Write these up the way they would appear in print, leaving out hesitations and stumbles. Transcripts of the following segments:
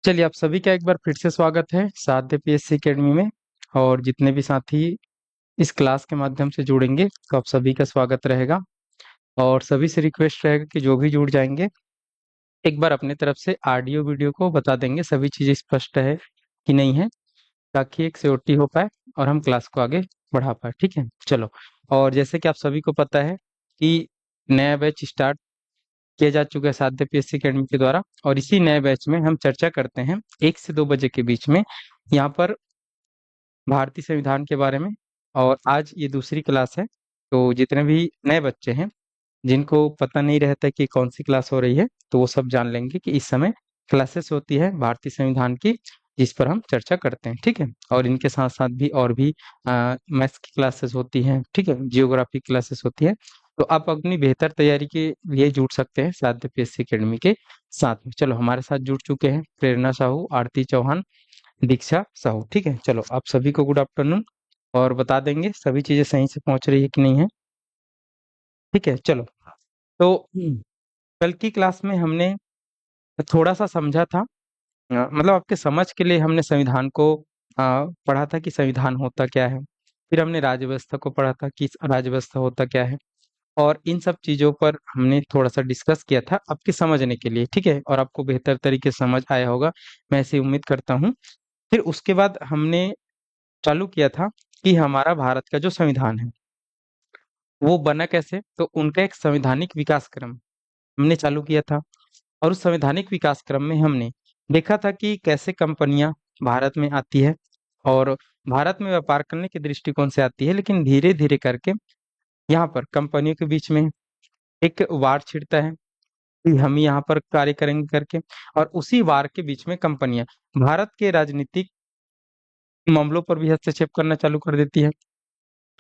चलिए, आप सभी का एक बार फिर से स्वागत है साध्य पीएससी एकेडमी में। और जितने भी साथी इस क्लास के माध्यम से जुड़ेंगे तो आप सभी का स्वागत रहेगा। और सभी से रिक्वेस्ट रहेगा कि जो भी जुड़ जाएंगे एक बार अपने तरफ से ऑडियो वीडियो को बता देंगे सभी चीज़ें स्पष्ट है कि नहीं है, ताकि एक सियोरिटी हो पाए और हम क्लास को आगे बढ़ा पाए। ठीक है, चलो। और जैसे कि आप सभी को पता है कि नया बैच स्टार्ट किया जा चुका है साध्य पीएससी एकेडमी के द्वारा, और इसी नए बैच में हम चर्चा करते हैं 1 से 2 बजे के बीच में यहाँ पर भारतीय संविधान के बारे में। और आज ये दूसरी क्लास है, तो जितने भी नए बच्चे हैं जिनको पता नहीं रहता कि कौन सी क्लास हो रही है, तो वो सब जान लेंगे कि इस समय क्लासेस होती है भारतीय संविधान की, जिस पर हम चर्चा करते हैं। ठीक है, और इनके साथ साथ भी और भी मैथ्स की क्लासेस होती हैं, ठीक है, जियोग्राफी क्लासेस होती है। तो आप अपनी बेहतर तैयारी के लिए जुड़ सकते हैं साध्य पीएससी एकेडमी के साथ में। चलो, हमारे साथ जुड़ चुके हैं प्रेरणा साहू, आरती चौहान, दीक्षा साहू। ठीक है, चलो, आप सभी को गुड आफ्टरनून। और बता देंगे सभी चीजें सही से पहुंच रही है कि नहीं है। ठीक है, चलो। तो कल की क्लास में हमने थोड़ा सा समझा था, मतलब आपके समझ के लिए हमने संविधान को पढ़ा था कि संविधान होता क्या है। फिर हमने राज्य व्यवस्था को पढ़ा था कि राज्य व्यवस्था होता क्या है। और इन सब चीजों पर हमने थोड़ा सा डिस्कस किया था आपके समझने के लिए। ठीक है, और आपको बेहतर तरीके से समझ आया होगा, मैं ऐसी उम्मीद करता हूँ। फिर उसके बाद हमने चालू किया था कि हमारा भारत का जो संविधान है वो बना कैसे, तो उनका एक संवैधानिक विकास क्रम हमने चालू किया था। और उस संवैधानिक विकास क्रम में हमने देखा था कि कैसे कंपनियां भारत में आती है और भारत में व्यापार करने के दृष्टिकोण से आती है, लेकिन धीरे धीरे करके यहाँ पर कंपनियों के बीच में एक वार छिड़ता है कि हम यहाँ पर कार्य करेंगे करके। और उसी वार के बीच में कंपनियां भारत के राजनीतिक मामलों पर भी हस्तक्षेप करना चालू कर देती है।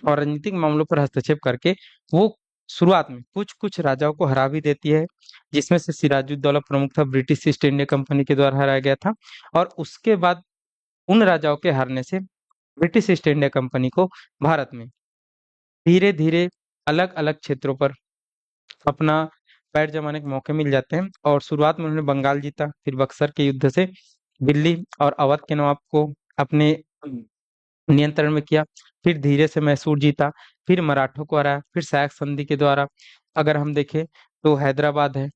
और राजनीतिक मामलों पर हस्तक्षेप करके वो शुरुआत में कुछ कुछ राजाओं को हरा भी देती है, जिसमें से सिराजुद्दौला प्रमुख था, ब्रिटिश ईस्ट इंडिया कंपनी के द्वारा हराया गया था। और उसके बाद उन राजाओं के हारने से ब्रिटिश ईस्ट इंडिया कंपनी को भारत में धीरे धीरे अलग अलग क्षेत्रों पर अपना पैर जमाने के मौके मिल जाते हैं। और शुरुआत में उन्होंने बंगाल जीता, फिर बक्सर के युद्ध से दिल्ली और अवध के नवाब को अपने नियंत्रण में किया, फिर धीरे से मैसूर जीता, फिर मराठों को हराया, फिर सैयक संधि के द्वारा अगर हम देखें तो हैदराबाद है,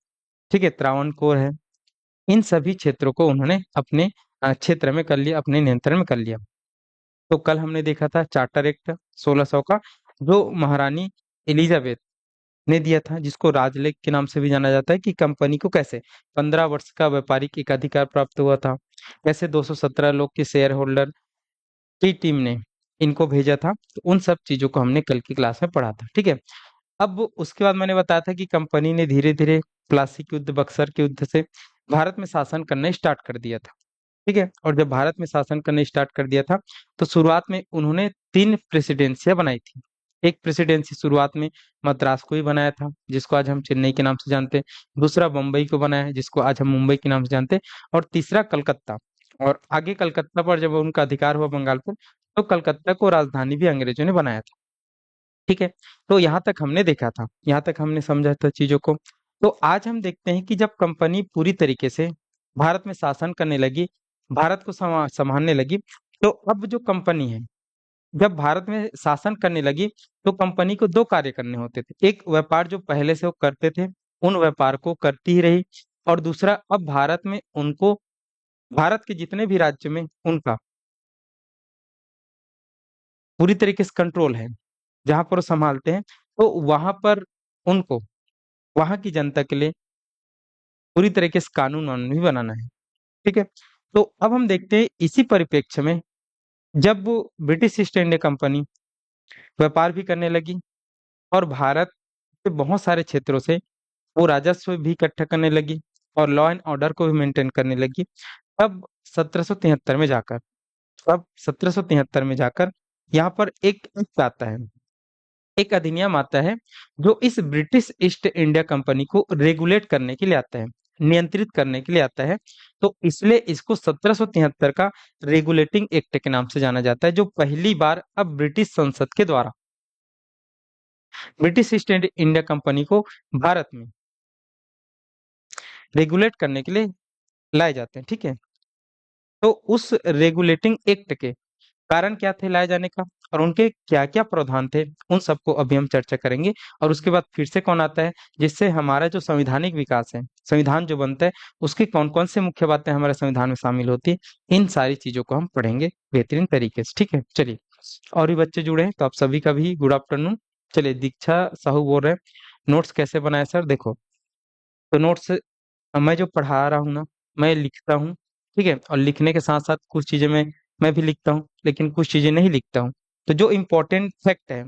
ठीक है, त्रावणकोर है, इन सभी क्षेत्रों को उन्होंने अपने क्षेत्र में कर लिया, अपने नियंत्रण में कर लिया। तो कल हमने देखा था चार्टर एक्ट 1600 का, जो महारानी एलिजाबेथ ने दिया था, जिसको राजलेख के नाम से भी जाना जाता है, कि कंपनी को कैसे 15 वर्ष का व्यापारिक एकाधिकार प्राप्त हुआ था, कैसे 217 लोग के शेयर होल्डर की टीम ने इनको भेजा था। तो उन सब चीजों को हमने कल की क्लास में पढ़ा था। ठीक है, अब उसके बाद मैंने बताया था कि कंपनी ने धीरे धीरे प्लासी के युद्ध, बक्सर के युद्ध से भारत में शासन करना स्टार्ट कर दिया था। ठीक है, और जब भारत में शासन करना स्टार्ट कर दिया था तो शुरुआत में उन्होंने 3 प्रेसिडेंसियां बनाई थी। एक प्रेसिडेंसी शुरुआत में मद्रास को ही बनाया था, जिसको आज हम चेन्नई के नाम से जानते हैं। दूसरा बम्बई को बनाया है, जिसको आज हम मुंबई के नाम से जानते हैं। और तीसरा कलकत्ता। और आगे कलकत्ता पर जब उनका अधिकार हुआ बंगाल पर, तो कलकत्ता को राजधानी भी अंग्रेजों ने बनाया था। ठीक है, तो यहाँ तक हमने देखा था, यहाँ तक हमने समझा था चीजों को। तो आज हम देखते हैं कि जब कंपनी पूरी तरीके से भारत में शासन करने लगी, भारत को संभालने लगी, तो अब जो कंपनी है जब भारत में शासन करने लगी, तो कंपनी को 2 कार्य करने होते थे। एक, व्यापार जो पहले से वो करते थे उन व्यापार को करती ही रही। और दूसरा, अब भारत में उनको, भारत के जितने भी राज्य में उनका पूरी तरीके से कंट्रोल है, जहां पर वो संभालते हैं, तो वहां पर उनको वहां की जनता के लिए पूरी तरीके से कानून वानून भी बनाना है। ठीक है, तो अब हम देखते हैं इसी परिप्रेक्ष्य में, जब वो ब्रिटिश ईस्ट इंडिया कंपनी व्यापार भी करने लगी और भारत के बहुत सारे क्षेत्रों से वो राजस्व भी इकट्ठा करने लगी और लॉ एंड ऑर्डर को भी मेंटेन करने लगी, तब 1773 में जाकर अब 1773 में जाकर यहाँ पर एक एक्ट आता है, एक अधिनियम आता है, जो इस ब्रिटिश ईस्ट इंडिया कंपनी को रेगुलेट करने के लिए आता है, नियंत्रित करने के लिए आता है। तो इसलिए इसको 1773 का रेगुलेटिंग एक्ट के नाम से जाना जाता है, जो पहली बार अब ब्रिटिश संसद के द्वारा ब्रिटिश ईस्ट इंडिया कंपनी को भारत में रेगुलेट करने के लिए लाए जाते हैं। ठीक है, तो उस रेगुलेटिंग एक्ट के कारण क्या थे लाए जाने का, और उनके क्या क्या प्रावधान थे, उन सबको अभी हम चर्चा करेंगे। और उसके बाद फिर से कौन आता है, जिससे हमारा जो संवैधानिक विकास है, संविधान जो बनता है, उसकी कौन कौन से मुख्य बातें हमारे संविधान में शामिल होती है, इन सारी चीजों को हम पढ़ेंगे बेहतरीन तरीके से। ठीक है, चलिए। और भी बच्चे जुड़े हैं तो आप सभी का भी गुड आफ्टरनून। चलिए, दीक्षा साहू बोल रहे हैं, नोट्स कैसे बनाए सर? देखो, तो नोट्स मैं जो पढ़ा रहा हूँ ना, मैं लिखता हूँ, ठीक है, और लिखने के साथ साथ कुछ चीजें मैं भी लिखता हूँ, लेकिन कुछ चीजें नहीं लिखता हूँ। तो जो इम्पोर्टेंट फैक्ट है,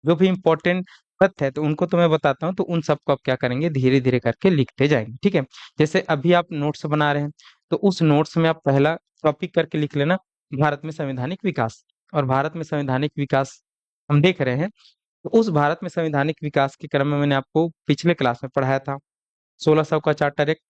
जो भी इम्पोर्टेंट तथ्य है, तो उनको तो मैं बताता हूँ, तो उन सबको आप क्या करेंगे, धीरे धीरे करके लिखते जाएंगे। ठीक है, जैसे अभी आप नोट्स बना रहे हैं, तो उस नोट्स में आप पहला टॉपिक करके लिख लेना, भारत में संवैधानिक विकास। और भारत में संवैधानिक विकास हम देख रहे हैं, तो उस भारत में संवैधानिक विकास के क्रम में मैंने आपको पिछले क्लास में पढ़ाया था 1600 का चार्टर एक्ट,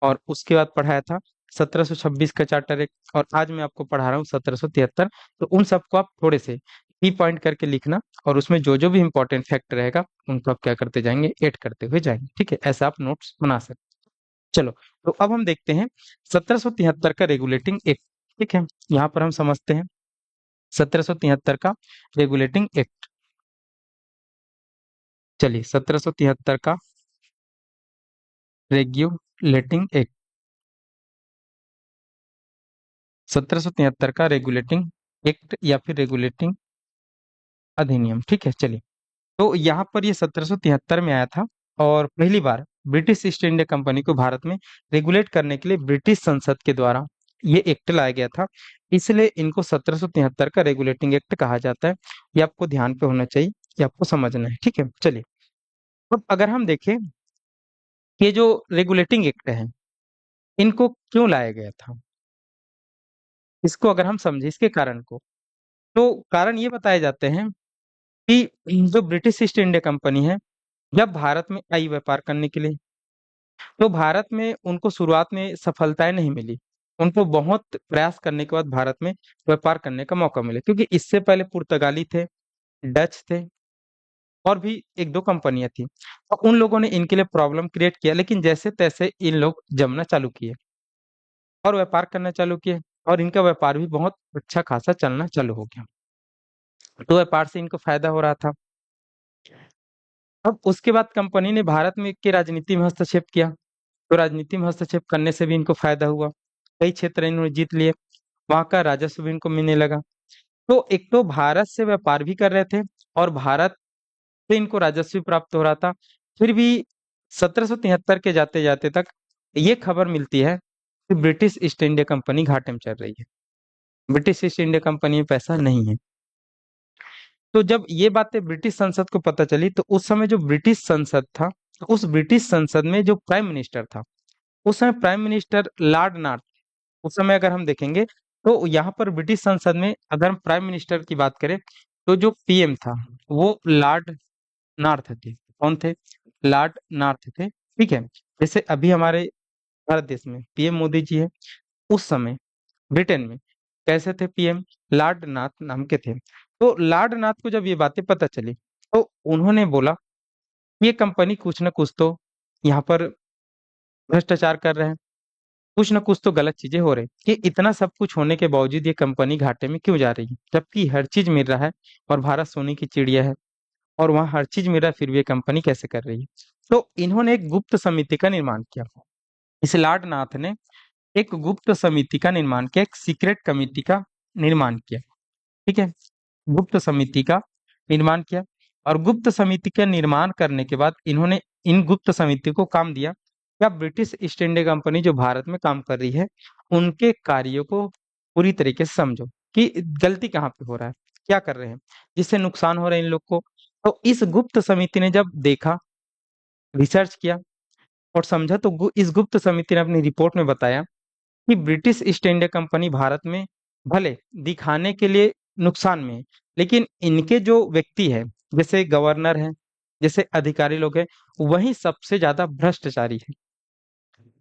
और उसके बाद पढ़ाया था 1726 का चार्टर एक्ट, और आज मैं आपको पढ़ा रहा हूँ 1773। तो उन सबको आप थोड़े से की पॉइंट करके लिखना, और उसमें जो जो भी इंपॉर्टेंट फैक्ट रहेगा उनको आप क्या करते जाएंगे, ऐड करते हुए जाएंगे। ठीक है, ऐसा आप नोट्स बना सकते। चलो, तो अब हम देखते हैं 1773 का रेगुलेटिंग एक्ट। ठीक है, यहाँ पर हम समझते हैं 1773 का रेगुलेटिंग एक्ट। चलिए, 1773 का रेगुलेटिंग एक्ट, 1773 का रेगुलेटिंग एक्ट या फिर रेगुलेटिंग अधिनियम। ठीक है, चलिए। तो यहाँ पर ये 1773 में आया था, और पहली बार ब्रिटिश ईस्ट इंडिया कंपनी को भारत में रेगुलेट करने के लिए ब्रिटिश संसद के द्वारा ये एक्ट लाया गया था। इसलिए इनको 1773 का रेगुलेटिंग एक्ट कहा जाता है। ये आपको ध्यान पे होना चाहिए, ये आपको समझना है। ठीक है, चलिए। अब अगर हम देखें कि ये जो रेगुलेटिंग एक्ट है, इनको क्यों लाया गया था, इसको अगर हम समझे इसके कारण को, तो कारण ये बताए जाते हैं कि जो ब्रिटिश ईस्ट इंडिया कंपनी है, जब भारत में आई व्यापार करने के लिए, तो भारत में उनको शुरुआत में सफलताएं नहीं मिली। उनको बहुत प्रयास करने के बाद भारत में व्यापार करने का मौका मिला, क्योंकि इससे पहले पुर्तगाली थे, डच थे, और भी एक दो कंपनियां थी। तो उन लोगों ने इनके लिए प्रॉब्लम क्रिएट किया, लेकिन जैसे तैसे इन लोग जमना चालू किए और व्यापार करना चालू किए, और इनका व्यापार भी बहुत अच्छा खासा चलना चालू हो गया। तो व्यापार से इनको फायदा हो रहा था। अब उसके बाद कंपनी ने भारत में की राजनीति में हस्तक्षेप किया, तो राजनीति में हस्तक्षेप करने से भी इनको फायदा हुआ। कई क्षेत्र इन्होंने जीत लिए, वहां का राजस्व भी इनको मिलने लगा। तो एक तो भारत से व्यापार भी कर रहे थे, और भारत से इनको राजस्व भी प्राप्त हो रहा था। फिर भी 1773 के जाते जाते तक ये खबर मिलती है कि ब्रिटिश ईस्ट इंडिया कंपनी घाटे में चल रही है, ब्रिटिश ईस्ट इंडिया कंपनी में पैसा नहीं है। तो जब ये बातें ब्रिटिश संसद को पता चली, तो उस समय जो ब्रिटिश संसद था, तो उस ब्रिटिश संसद में जो प्राइम मिनिस्टर था, उस समय प्राइम मिनिस्टर लॉर्ड नॉर्थ। उस समय अगर हम देखेंगे, तो यहाँ पर ब्रिटिश संसद में अगर हम प्राइम मिनिस्टर की बात करें, तो जो पीएम था वो लॉर्ड नॉर्थ थे। कौन थे? लॉर्ड नॉर्थ थे। ठीक है, जैसे अभी हमारे भारत देश में पीएम मोदी जी है, उस समय ब्रिटेन में कैसे थे पीएम? लॉर्ड नाथ नाम के थे। तो लॉर्ड नाथ को जब ये बातें पता चली, तो उन्होंने बोला ये कंपनी कुछ ना कुछ तो यहाँ पर भ्रष्टाचार कर रहे हैं, कुछ ना कुछ तो गलत चीजें हो रही, कि इतना सब कुछ होने के बावजूद ये कंपनी घाटे में क्यों जा रही है, जबकि हर चीज मिल रहा है, और भारत सोने की चिड़िया है, और वहाँ हर चीज मिल रहा है, फिर भी ये कंपनी कैसे कर रही है? तो इन्होंने एक गुप्त समिति का निर्माण किया। इस लॉर्ड नाथ ने एक गुप्त समिति का निर्माण किया, एक सीक्रेट कमेटी का निर्माण किया। ठीक है, गुप्त समिति का निर्माण किया, और गुप्त समिति का निर्माण करने के बाद इन्होंने इन गुप्त समिति को काम दिया कि आप ब्रिटिश ईस्ट इंडिया कंपनी जो भारत में काम कर रही है, उनके कार्यों को पूरी तरीके से समझो कि गलती कहाँ पे हो रहा है, क्या कर रहे हैं, जिससे नुकसान हो रहा है इन लोग को। तो इस गुप्त समिति ने जब देखा, रिसर्च किया और समझा, तो इस गुप्त समिति ने अपनी रिपोर्ट में बताया कि British east India company Bharat में भले दिखाने के लिए नुकसान में है, लेकिन इनके जो व्यक्ति है, जैसे गवर्नर है, जैसे अधिकारी लोग हैं, वही सबसे ज्यादा भ्रष्टाचारी है।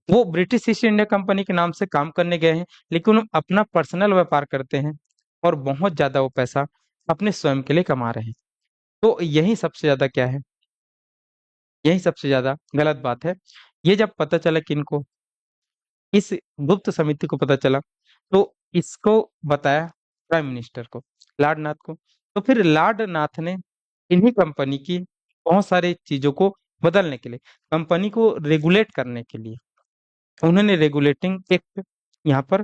वो ब्रिटिश ईस्ट इंडिया कंपनी के नाम से काम करने गए हैं, लेकिन वो अपना पर्सनल व्यापार करते हैं, और बहुत ज्यादा वो पैसा अपने स्वयं के लिए कमा रहे हैं। तो यही सबसे ज्यादा क्या है, यही सबसे ज्यादा गलत बात है। ये जब पता चला कि इनको, इस गुप्त समिति को पता चला, तो इसको बताया प्राइम मिनिस्टर को, लॉर्ड नाथ को। तो फिर लॉर्ड नाथ ने इन्हीं कंपनी की बहुत सारी चीजों को बदलने के लिए, कंपनी को रेगुलेट करने के लिए उन्होंने रेगुलेटिंग एक्ट यहाँ पर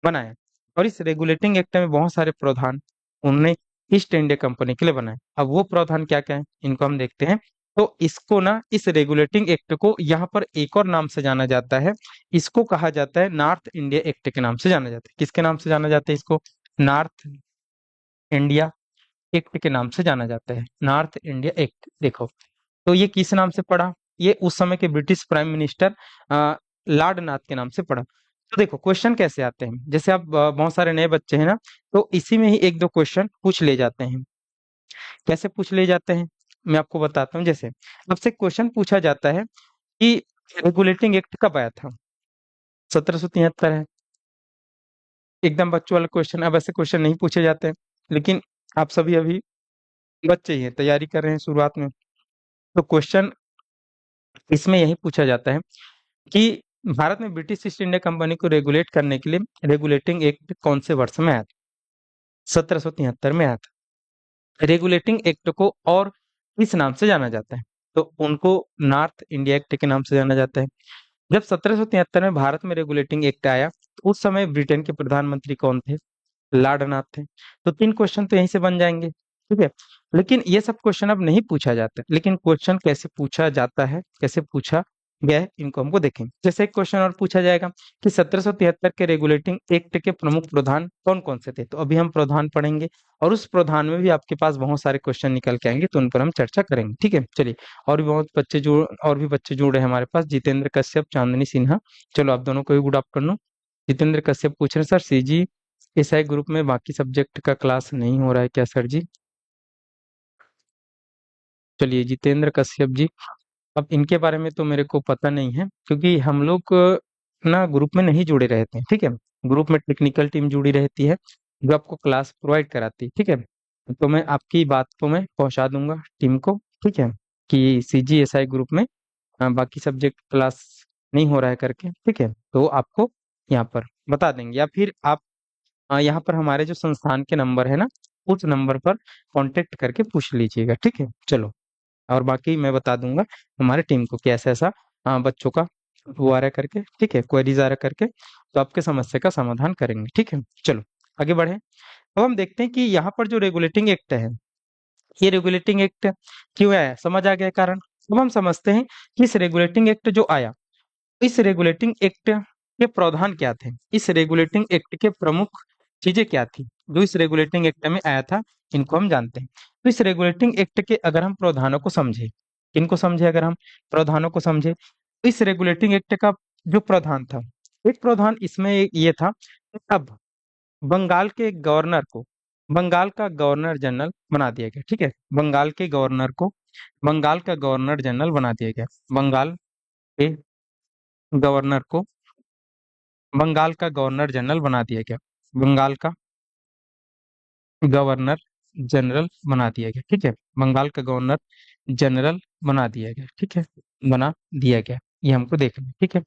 बनाया। और इस रेगुलेटिंग एक्ट में बहुत सारे प्रावधान उन्होंने ईस्ट इंडिया कंपनी के लिए बनाए। अब वो प्रावधान क्या क्या है इनको हम देखते हैं। तो इसको ना, इस रेगुलेटिंग एक्ट को यहाँ पर एक और नाम से जाना जाता है। इसको कहा जाता है नॉर्थ इंडिया एक्ट के नाम से जाना जाता है। किसके नाम से जाना जाता है इसको? नॉर्थ इंडिया एक्ट के नाम से जाना जाता है, नॉर्थ इंडिया एक्ट। देखो, तो ये किस नाम से पड़ा? ये उस समय के ब्रिटिश प्राइम मिनिस्टर लॉर्ड नाथ के नाम से पड़ा। तो देखो क्वेश्चन कैसे आते हैं, जैसे आप बहुत सारे नए बच्चे हैं ना, तो इसी में ही एक दो क्वेश्चन पूछ ले जाते हैं। कैसे पूछ ले जाते हैं मैं आपको बताता हूँ। जैसे आपसे क्वेश्चन पूछा जाता है कि रेगुलेटिंग एक्ट कब आया था? 1773 है। एकदम बच्चों वाला क्वेश्चन। अब ऐसे क्वेश्चन नहीं पूछे जाते हैं, लेकिन आप सभी अभी बच्चे ही हैं, तैयारी कर रहे हैं शुरुआत में। तो क्वेश्चन इसमें यही पूछा जाता है कि भारत में ब्रिटिश ईस्ट इंडिया कंपनी को रेगुलेट करने के लिए रेगुलेटिंग एक्ट कौन से वर्ष में आया था? 1773 में आया था। रेगुलेटिंग एक्ट को और इस नाम से जाना जाता है, तो उनको नॉर्थ इंडिया एक्ट के नाम से जाना जाता है। जब 1773 में भारत में रेगुलेटिंग एक्ट आया, तो उस समय ब्रिटेन के प्रधानमंत्री कौन थे? लॉर्ड नाथ थे। तो तीन क्वेश्चन तो यहीं से बन जाएंगे, ठीक है। लेकिन ये सब क्वेश्चन अब नहीं पूछा जाता, लेकिन क्वेश्चन कैसे पूछा जाता है, कैसे पूछा गया है, इनको हमको देखेंगे। जैसे एक क्वेश्चन और पूछा जाएगा कि 1773 के रेगुलेटिंग एक्ट के प्रमुख प्रावधान कौन कौन से थे। तो अभी हम प्रावधान पढ़ेंगे, और उस प्रावधान में भी आपके पास बहुत सारे क्वेश्चन निकल के आएंगे, तो उन पर हम चर्चा करेंगे, ठीक है। चलिए, और भी बच्चे जुड़ रहे हैं हमारे पास। जितेंद्र कश्यप, चांदनी सिन्हा। चलो, आप दोनों को भी गुड आफ्टरनून। जितेंद्र कश्यप पूछ रहे हैं, सर सीजी एसआई ग्रुप में बाकी सब्जेक्ट का क्लास नहीं हो रहा है क्या सर जी? चलिए, जितेंद्र कश्यप जी, अब इनके बारे में तो मेरे को पता नहीं है, क्योंकि हम लोग ना ग्रुप में नहीं जुड़े रहते हैं, ठीक है। ग्रुप में टेक्निकल टीम जुड़ी रहती है, जो आपको क्लास प्रोवाइड कराती है, ठीक है। तो मैं आपकी बात को मैं पहुंचा दूंगा टीम को, ठीक है, कि सीजीएसआई ग्रुप में बाकी सब्जेक्ट क्लास नहीं हो रहा है करके, ठीक है। तो आपको यहाँ पर बता देंगे, या फिर आप यहाँ पर हमारे जो संस्थान के नंबर है ना, उस नंबर पर कांटेक्ट करके पूछ लीजिएगा, ठीक है। चलो, और बाकी मैं बता दूंगा हमारे टीम को कि ऐसा ऐसा बच्चों का वो आ रहा है करके, ठीक है, क्वेरीज आ रहा है करके, तो आपके समस्या का समाधान करेंगे, ठीक है। चलो, आगे बढ़े। अब हम देखते हैं कि यहाँ पर जो रेगुलेटिंग एक्ट है, ये रेगुलेटिंग एक्ट क्यों आया, समझ आ गया कारण। अब हम समझते हैं कि इस रेगुलेटिंग एक्ट जो आया, इस रेगुलेटिंग एक्ट के प्रावधान क्या थे, इस रेगुलेटिंग एक्ट के प्रमुख चीजें क्या थी जो इस रेगुलेटिंग एक्ट में आया था, इनको हम जानते हैं। तो इस रेगुलेटिंग एक्ट के अगर हम प्रावधानों को समझे, इनको समझे, अगर हम प्रावधानों को समझे, तो इस रेगुलेटिंग एक्ट का जो प्रावधान था, एक प्रावधान इसमें ये था कि अब बंगाल के गवर्नर को बंगाल का गवर्नर जनरल बना दिया गया, ठीक है। बंगाल के गवर्नर को बंगाल का गवर्नर जनरल बना दिया गया। बंगाल के गवर्नर को बंगाल का गवर्नर जनरल बना दिया गया। बंगाल का गवर्नर जनरल बना दिया गया, ठीक है। बंगाल का गवर्नर जनरल बना दिया गया, ठीक है, बना दिया गया। ये हमको देखना है, ठीक है।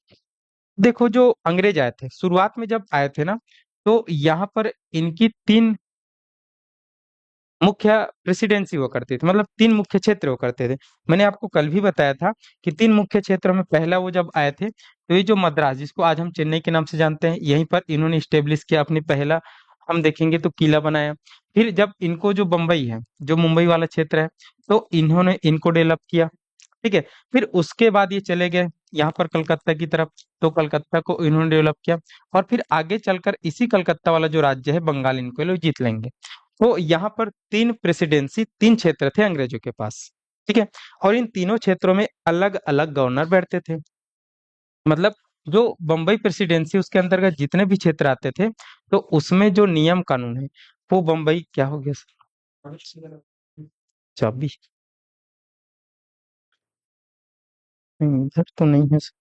देखो, जो अंग्रेज आए थे, शुरुआत में जब आए थे ना, तो यहाँ पर इनकी तीन मुख्य प्रेसिडेंसी हुआ करती थी, मतलब तीन मुख्य क्षेत्र हुआ करते थे। मैंने आपको कल भी बताया था कि तीन मुख्य क्षेत्रों में पहला वो जब आए थे, तो ये जो मद्रास, जिसको आज हम चेन्नई के नाम से जानते हैं, यहीं पर इन्होंने स्टेब्लिश किया अपनी पहला, हम देखेंगे तो किला बनाया। फिर जब इनको जो बम्बई है, जो मुंबई वाला क्षेत्र है, तो इन्होंने इनको डेवलप किया, ठीक है। फिर उसके बाद ये चले गए यहाँ पर कलकत्ता की तरफ, तो कलकत्ता को इन्होंने डेवलप किया। और फिर आगे चलकर इसी कलकत्ता वाला जो राज्य है बंगाल, इनको ये लोग जीत लेंगे। तो यहाँ पर तीन प्रेसिडेंसी, तीन क्षेत्र थे अंग्रेजों के पास, ठीक है। और इन तीनों क्षेत्रों में अलग अलग गवर्नर बैठते थे। मतलब जो बम्बई प्रेसिडेंसी, उसके अंतर्गत जितने भी क्षेत्र आते थे, तो उसमें जो नियम कानून है, वो बम्बई, क्या हो गया सर? चाबी इधर तो नहीं है सर।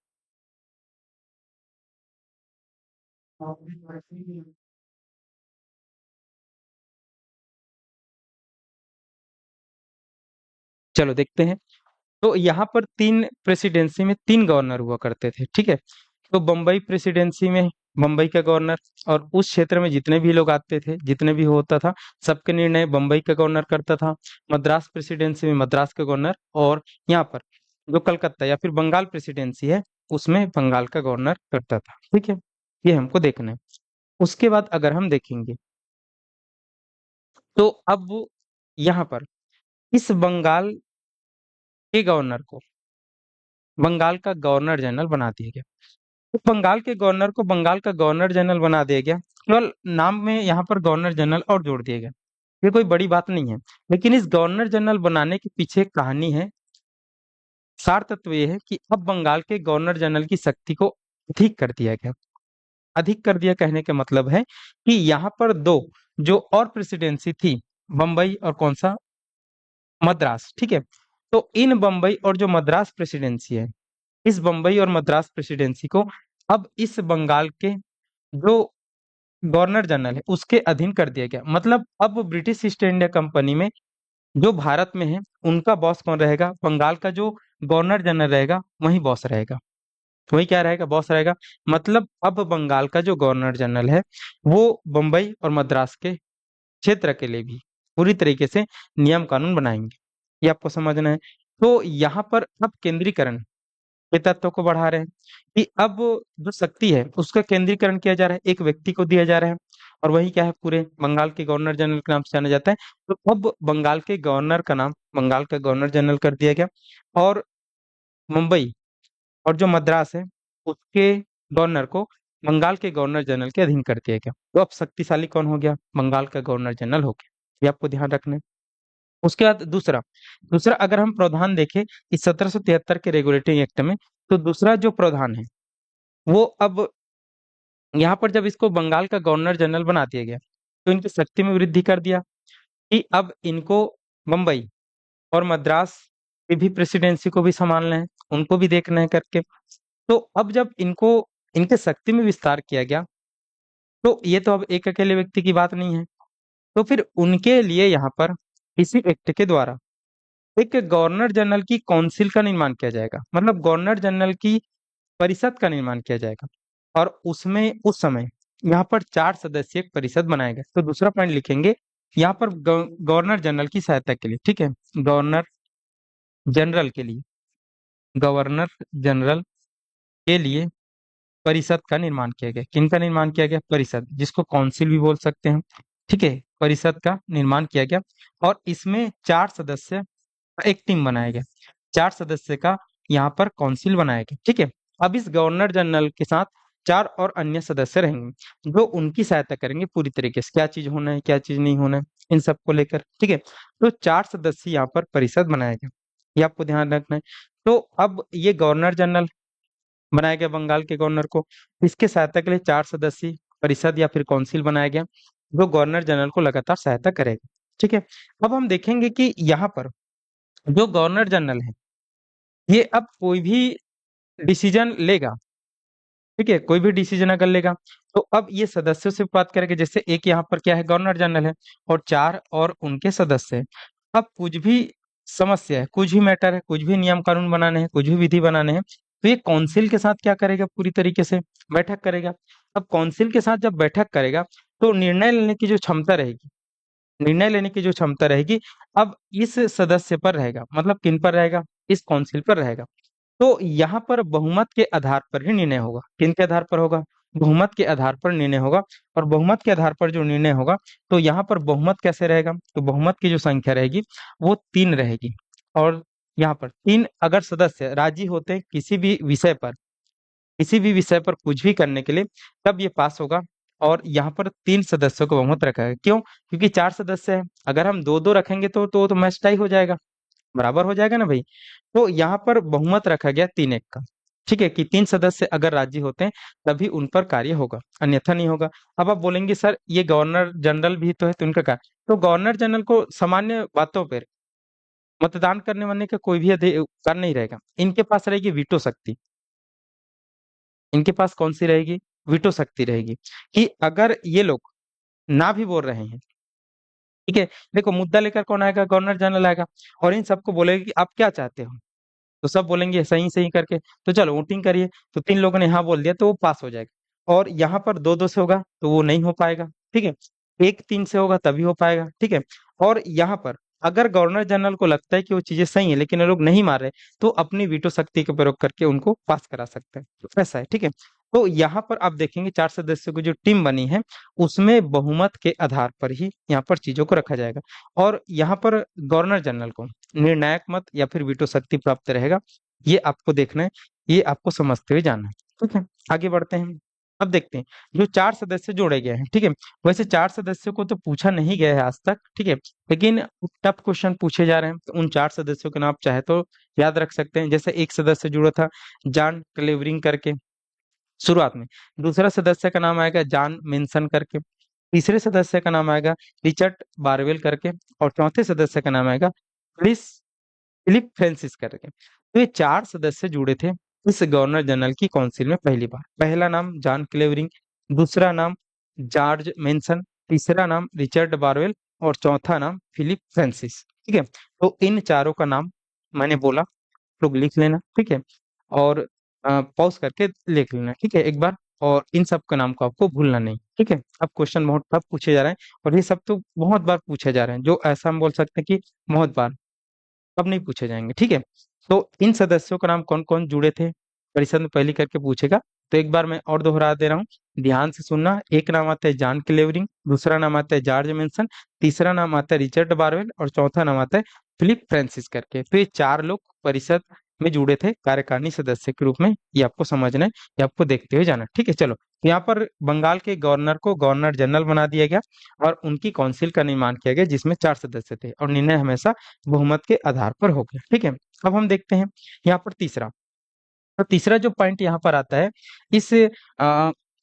चलो देखते हैं। तो यहाँ पर तीन प्रेसिडेंसी में तीन गवर्नर हुआ करते थे, ठीक है। तो बम्बई प्रेसिडेंसी में बम्बई का गवर्नर, और उस क्षेत्र में जितने भी लोग आते थे, जितने भी होता था, सबके निर्णय बम्बई का गवर्नर करता था। मद्रास प्रेसिडेंसी में मद्रास का गवर्नर, और यहाँ पर जो कलकत्ता या फिर बंगाल प्रेसिडेंसी है, उसमें बंगाल का गवर्नर करता था। ठीक है, ये हमको देखना है। उसके बाद अगर हम देखेंगे तो अब यहाँ पर इस बंगाल के गवर्नर को बंगाल का गवर्नर जनरल बना दिया गया। तो बंगाल के गवर्नर को बंगाल का गवर्नर जनरल बना दिया गया, केवल नाम में यहाँ पर गवर्नर जनरल और जोड़ दिया गया। ये कोई बड़ी बात नहीं है, लेकिन इस गवर्नर जनरल बनाने के पीछे एक कहानी है। सार तत्व ये है कि अब बंगाल के गवर्नर जनरल की शक्ति को अधिक कर दिया गया। अधिक कर दिया कहने का मतलब है कि यहाँ पर दो जो और प्रेसिडेंसी थी, बम्बई और कौन सा, मद्रास। ठीक है, तो इन बम्बई और जो मद्रास प्रेसिडेंसी है, इस बम्बई और मद्रास प्रेसिडेंसी को अब इस बंगाल के जो गवर्नर जनरल है उसके अधीन कर दिया गया। मतलब अब ब्रिटिश ईस्ट इंडिया कंपनी में जो भारत में है, उनका बॉस कौन रहेगा? बंगाल का जो गवर्नर जनरल रहेगा वही बॉस रहेगा। वही क्या रहेगा? बॉस रहेगा। मतलब अब बंगाल का जो गवर्नर जनरल है वो बम्बई और मद्रास के क्षेत्र के लिए भी पूरी तरीके से नियम कानून बनाएंगे। ये आपको समझना है। तो यहाँ पर अब केंद्रीकरण के तत्व को बढ़ा रहे हैं कि अब जो शक्ति है उसका केंद्रीकरण किया जा रहा है, एक व्यक्ति को दिया जा रहा है, और वही क्या है, पूरे बंगाल के गवर्नर जनरल के नाम से जाना जाता है। तो अब बंगाल के गवर्नर का नाम बंगाल का गवर्नर जनरल कर दिया गया, और मुंबई और जो मद्रास है उसके गवर्नर को बंगाल के गवर्नर जनरल के अधीन कर दिया गया। तो अब शक्तिशाली कौन हो गया? बंगाल का गवर्नर जनरल हो गया। ये आपको ध्यान रखना है। उसके बाद दूसरा दूसरा अगर हम प्रावधान देखें इस 1773 के रेगुलेटिंग एक्ट में, तो दूसरा जो प्रावधान है वो अब यहाँ पर जब इसको बंगाल का गवर्नर जनरल बना दिया गया तो इनकी शक्ति में वृद्धि कर दिया कि अब इनको मुंबई और मद्रास की भी प्रेसिडेंसी को भी संभालना है, उनको भी देखना है करके। तो अब जब इनको इनके शक्ति में विस्तार किया गया, तो ये तो अब एक अकेले व्यक्ति की बात नहीं है। तो फिर उनके लिए यहाँ पर इसी एक्ट के द्वारा एक गवर्नर जनरल की काउंसिल का निर्माण किया जाएगा। मतलब गवर्नर जनरल की परिषद का निर्माण किया जाएगा, और उसमें उस समय यहाँ पर 4 सदस्यीय परिषद बनाएगा। तो दूसरा पॉइंट लिखेंगे यहाँ पर गवर्नर जनरल की सहायता के लिए। ठीक है, गवर्नर जनरल के लिए गवर्नर जनरल के लिए परिषद का निर्माण किया गया। किनका निर्माण किया गया? परिषद, जिसको काउंसिल भी बोल सकते हैं। ठीक है, परिषद का निर्माण किया गया, और इसमें 4 सदस्य का एक टीम बनाया गया। 4 सदस्य का यहाँ पर काउंसिल बनाया गया। ठीक है, अब इस गवर्नर जनरल के साथ 4 और अन्य सदस्य रहेंगे जो उनकी सहायता करेंगे पूरी तरीके से, क्या चीज होना है क्या चीज नहीं होना है इन सबको लेकर। ठीक है, तो 4 सदस्य यहाँ पर परिषद बनाया गया, ये आपको ध्यान रखना है। तो अब ये गवर्नर जनरल बनाया गया बंगाल के गवर्नर को, इसके सहायता के लिए 4 सदस्यीय परिषद या फिर काउंसिल बनाया गया जो गवर्नर जनरल को लगातार सहायता करेगा। ठीक है, अब हम देखेंगे कि यहाँ पर जो गवर्नर जनरल है ये अब कोई भी डिसीजन लेगा। ठीक है, कोई भी डिसीजन अगर लेगा तो अब ये सदस्यों से बात करेंगे। जैसे एक यहाँ पर क्या है, गवर्नर जनरल है और 4 और उनके सदस्य हैं। अब कुछ भी समस्या है, कुछ भी मैटर है, कुछ भी नियम कानून बनाने हैं, कुछ भी विधि बनाने हैं, तो ये काउंसिल के साथ क्या करेगा? पूरी तरीके से बैठक करेगा। अब काउंसिल के साथ जब बैठक करेगा तो निर्णय लेने की जो क्षमता रहेगी, निर्णय लेने की जो क्षमता रहेगी अब इस सदस्य पर रहेगा। मतलब किन पर रहेगा? इस काउंसिल पर रहेगा। तो यहाँ पर बहुमत के आधार पर ही निर्णय होगा। किन के आधार पर होगा? बहुमत के आधार पर निर्णय होगा। और बहुमत के आधार पर जो निर्णय होगा, तो यहाँ पर बहुमत कैसे रहेगा? तो बहुमत की जो संख्या रहेगी वो 3 रहेगी। और यहाँ पर 3 अगर सदस्य राजी होते हैं किसी भी विषय पर कुछ भी करने के लिए, तब ये पास होगा। और यहाँ पर 3 सदस्यों को बहुमत रखा है। क्यों? क्योंकि 4 सदस्य है, अगर हम दो दो रखेंगे तो मैच टाई हो जाएगा, बराबर हो जाएगा ना भाई। तो यहाँ पर बहुमत रखा गया 3-1 का। ठीक है, कि 3 सदस्य अगर राजी होते हैं तभी उन पर कार्य होगा, अन्यथा नहीं होगा। अब आप बोलेंगे सर ये गवर्नर जनरल भी तो है, तो उनका क्या? तो गवर्नर जनरल को सामान्य बातों पर मतदान करने वाले का कोई भी अधिकार नहीं रहेगा। इनके पास रहेगी वीटो शक्ति। इनके पास कौन सी रहेगी? वीटो शक्ति रहेगी, कि अगर ये लोग ना भी बोल रहे हैं, ठीक है, देखो मुद्दा लेकर कौन आएगा? गवर्नर जनरल आएगा, और इन सबको बोलेगा कि आप क्या चाहते हो। तो सब बोलेंगे सही सही करके, तो चलो वोटिंग करिए। तो 3 लोगों ने हाँ बोल दिया तो वो पास हो जाएगा। और यहाँ पर दो दो से होगा तो वो नहीं हो पाएगा, ठीक है। एक तीन से होगा तभी हो पाएगा, ठीक है। और यहाँ पर अगर गवर्नर जनरल को लगता है कि वो चीजें सही है लेकिन ये लोग नहीं मान रहे, तो अपनी वीटो शक्ति का प्रयोग करके उनको पास करा सकते हैं, तो ऐसा है, ठीक है। तो यहाँ पर आप देखेंगे 4 सदस्यों की जो टीम बनी है उसमें बहुमत के आधार पर ही यहाँ पर चीजों को रखा जाएगा। और यहाँ पर गवर्नर जनरल को निर्णायक मत या फिर वीटो शक्ति प्राप्त रहेगा, ये आपको देखना है, ये आपको समझते हुए जाना है, ठीक है। आगे बढ़ते हैं, अब देखते हैं जो 4 सदस्य जोड़े गए हैं, ठीक है। वैसे 4 सदस्यों को तो पूछा नहीं गया है आज तक, ठीक है, लेकिन टफ क्वेश्चन पूछे जा रहे हैं, तो उन 4 सदस्यों के नाम चाहे तो याद रख सकते हैं। जैसे एक सदस्य जुड़ा था जॉन क्लेवरिंग करके शुरुआत में, दूसरा सदस्य का नाम आएगा जॉन मेंशन करके, तीसरे सदस्य का नाम आएगा रिचर्ड बारवेल करके, और चौथे सदस्य का नाम आएगा फिलिस फिलिप फ्रांसिस करके। तो ये 4 सदस्य जुड़े थे इस गवर्नर जनरल की काउंसिल में पहली बार। पहला नाम जॉन क्लेवरिंग, दूसरा नाम जॉर्ज मेंशन, तीसरा नाम रिचर्ड बारवेल, और चौथा नाम फिलिप फ्रांसिस, ठीक है। तो इन चारों का नाम मैंने बोला, लोग लिख लेना, ठीक है। और पॉज करके लिख लेना, ठीक है, एक बार। और इन सब का नाम को आपको भूलना नहीं, ठीक है। अब क्वेश्चन बहुत टफ पूछे जा रहे हैं, और ये सब तो बहुत बार पूछे जा रहे हैं, जो ऐसा हम बोल सकते हैं कि बहुत बार, अब नहीं पूछे जाएंगे, ठीक है। तो इन सदस्यों का नाम कौन कौन जुड़े थे, परिषद में पहली करके पूछेगा। तो एक बार मैं और दोहरा दे रहा हूँ, ध्यान से सुनना। एक नाम आता है जॉन क्लेवरिंग, दूसरा नाम आता है जॉर्ज मेंशन, तीसरा नाम आता है रिचर्ड बारवेल, और चौथा नाम आता है फिलिप फ्रांसिस करके। तो ये 4 लोग परिषद में जुड़े थे कार्यकारिणी सदस्य के रूप में, ये आपको समझना है, ये आपको देखते हुए जाना है, ठीक है। चलो, यहाँ पर बंगाल के गवर्नर को गवर्नर जनरल बना दिया गया, और उनकी काउंसिल का निर्माण किया गया जिसमें 4 सदस्य थे, और निर्णय हमेशा बहुमत के आधार पर हो गया, ठीक है। अब हम देखते हैं यहाँ पर तीसरा, तो तीसरा जो पॉइंट यहाँ पर आता है इस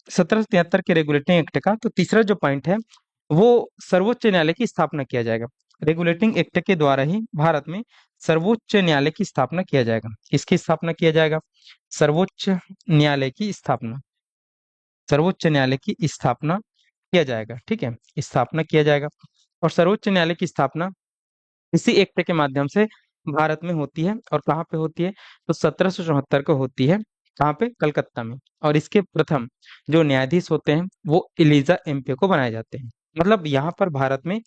1773 के रेगुलेटिंग एक्ट का, तो तीसरा जो पॉइंट है वो सर्वोच्च न्यायालय की स्थापना किया जाएगा। रेगुलेटिंग एक्ट के द्वारा ही भारत में सर्वोच्च न्यायालय की स्थापना किया जाएगा। किसकी स्थापना किया जाएगा? सर्वोच्च न्यायालय की स्थापना, सर्वोच्च न्यायालय की स्थापना किया जाएगा, ठीक है, स्थापना किया जाएगा। और सर्वोच्च न्यायालय की स्थापना इसी एक्ट के माध्यम से भारत में होती है, और कहाँ पे होती है? तो 1774 को होती है। कहाँ पे? कलकत्ता में। और इसके प्रथम जो न्यायाधीश होते हैं वो एलिजा एम्पे को बनाए जाते हैं। मतलब यहाँ पर भारत में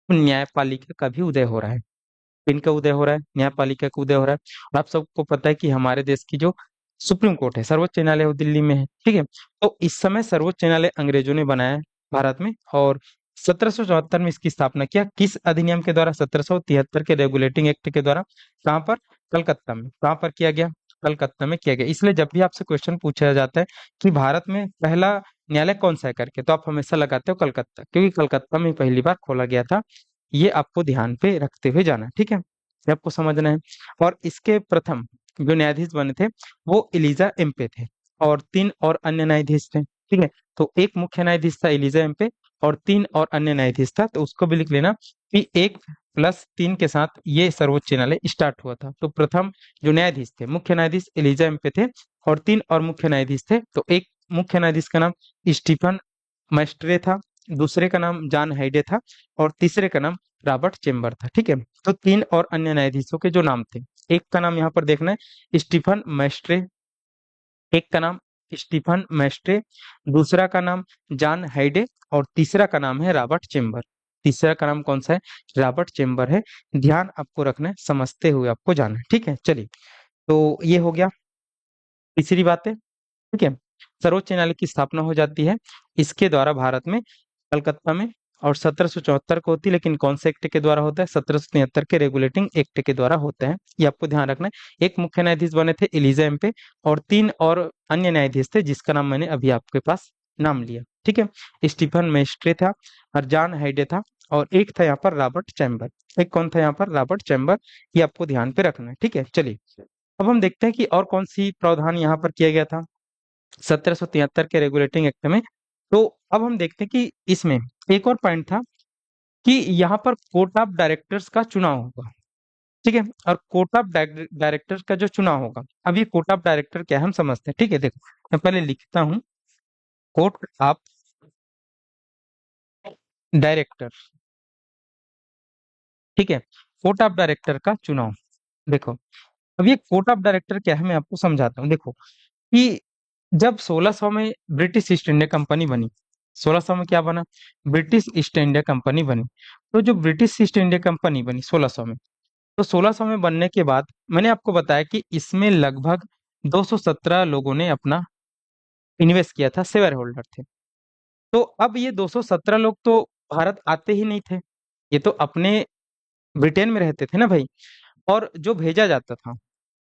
न्यायपालिका का भी उदय हो रहा है। इनका उदय हो रहा है, न्यायपालिका का उदय हो रहा है। और आप सबको पता है कि हमारे देश की जो सुप्रीम कोर्ट है, सर्वोच्च न्यायालय वो दिल्ली में है, ठीक है। तो इस समय सर्वोच्च न्यायालय अंग्रेजों ने बनाया है भारत में, और 1774 में इसकी स्थापना किया। किस अधिनियम के द्वारा? 1773 के रेगुलेटिंग एक्ट के द्वारा। कहाँ पर? कलकत्ता में। कहाँ पर किया गया? कलकत्ता में किया गया। इसलिए जब भी आपसे क्वेश्चन पूछा जाता है कि भारत में पहला न्यायालय कौन सा है करके, तो आप हमेशा लगाते हो कलकत्ता, क्योंकि कलकत्ता में पहली बार खोला गया था। ये आपको ध्यान पे रखते हुए जाना है, ठीक है, ये आपको समझना है। और इसके प्रथम जो न्यायाधीश बने थे वो एलिजा एम्पे थे, और 3 और अन्य न्यायाधीश थे, ठीक है। तो एक मुख्य न्यायाधीश था एलिजा एम्पे, और 3 और अन्य न्यायाधीश था, तो उसको भी लिख लेना कि 1+3 के साथ ये सर्वोच्च न्यायालय स्टार्ट हुआ था। तो प्रथम जो न्यायाधीश थे, मुख्य न्यायाधीश एलिजा एम्पे थे, और 3 और मुख्य न्यायाधीश थे। तो एक मुख्य न्यायाधीश का नाम स्टीफन मैस्ट्रे था, दूसरे का नाम जॉन हाइडे था, और तीसरे का नाम रॉबर्ट चेम्बर था, ठीक है। तो 3 और अन्य न्यायाधीशों के जो नाम थे, एक का नाम यहाँ पर देखना है स्टीफन मैस्ट्रे, एक का नाम स्टीफन मैस्ट्रे, दूसरा का नाम जॉन हाइडे, और तीसरा का नाम है रॉबर्ट चेम्बर। तीसरा का नाम कौन सा है? रॉबर्ट चेम्बर है। ध्यान आपको रखना है, समझते हुए आपको जाना है, ठीक है। चलिए, तो ये हो गया तीसरी बात है, ठीक है। सर्वोच्च न्यायालय की स्थापना हो जाती है इसके द्वारा भारत में, कलकत्ता में। और 1774 को होती है, लेकिन कौन से एक्ट के द्वारा होता है? 1773 के रेगुलेटिंग एक्ट के द्वारा होता है, ये आपको ध्यान रखना है। एक मुख्य न्यायाधीश बने थे एलिजा एम्पे, और 3 और अन्य न्यायाधीश थे जिसका नाम मैंने अभी आपके पास नाम लिया, ठीक है। स्टीफन मेस्ट्रे था, और जॉन हाइडे था, और एक था यहाँ पर रॉबर्ट चैम्बर। एक कौन था यहाँ पर? Robert chamber. ये आपको ध्यान पे रखना है, ठीक है। चलिए, अब हम देखते हैं कि और कौन सी प्रावधान यहाँ पर किया गया था 1773 के रेगुलेटिंग एक्ट में। तो अब हम देखते हैं कि इसमें एक और पॉइंट था कि यहाँ पर कोर्ट ऑफ डायरेक्टर्स का चुनाव होगा, ठीक है। और कोर्ट ऑफ डायरेक्टर्स का जो चुनाव होगा, अब ये कोर्ट ऑफ डायरेक्टर क्या है हम समझते हैं, ठीक है। देखो, मैं पहले लिखता हूँ, कोर्ट ऑफ डायरेक्टर, ठीक है, कोर्ट ऑफ डायरेक्टर का चुनाव। देखो, अब ये कोर्ट ऑफ डायरेक्टर क्या है मैं आपको समझाता हूँ। देखो कि जब 1600 में ब्रिटिश ईस्ट इंडिया कंपनी बनी, 1600 में क्या बना, ब्रिटिश ईस्ट इंडिया कंपनी बनी। तो जो ब्रिटिश ईस्ट इंडिया कंपनी बनी 1600 में, तो 1600 में बनने के बाद मैंने आपको बताया कि इसमें लगभग 217 लोगों ने अपना इन्वेस्ट किया था, शेयर होल्डर थे। तो अब ये 217 लोग तो भारत आते ही नहीं थे, ये तो अपने ब्रिटेन में रहते थे ना भाई। और जो भेजा जाता था,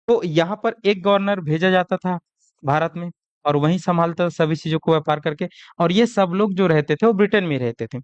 तो यहाँ पर एक गवर्नर भेजा जाता था भारत में, और वहीं संभालता था सभी चीजों को व्यापार करके। और ये सब लोग जो रहते थे वो ब्रिटेन में ही रहते थे।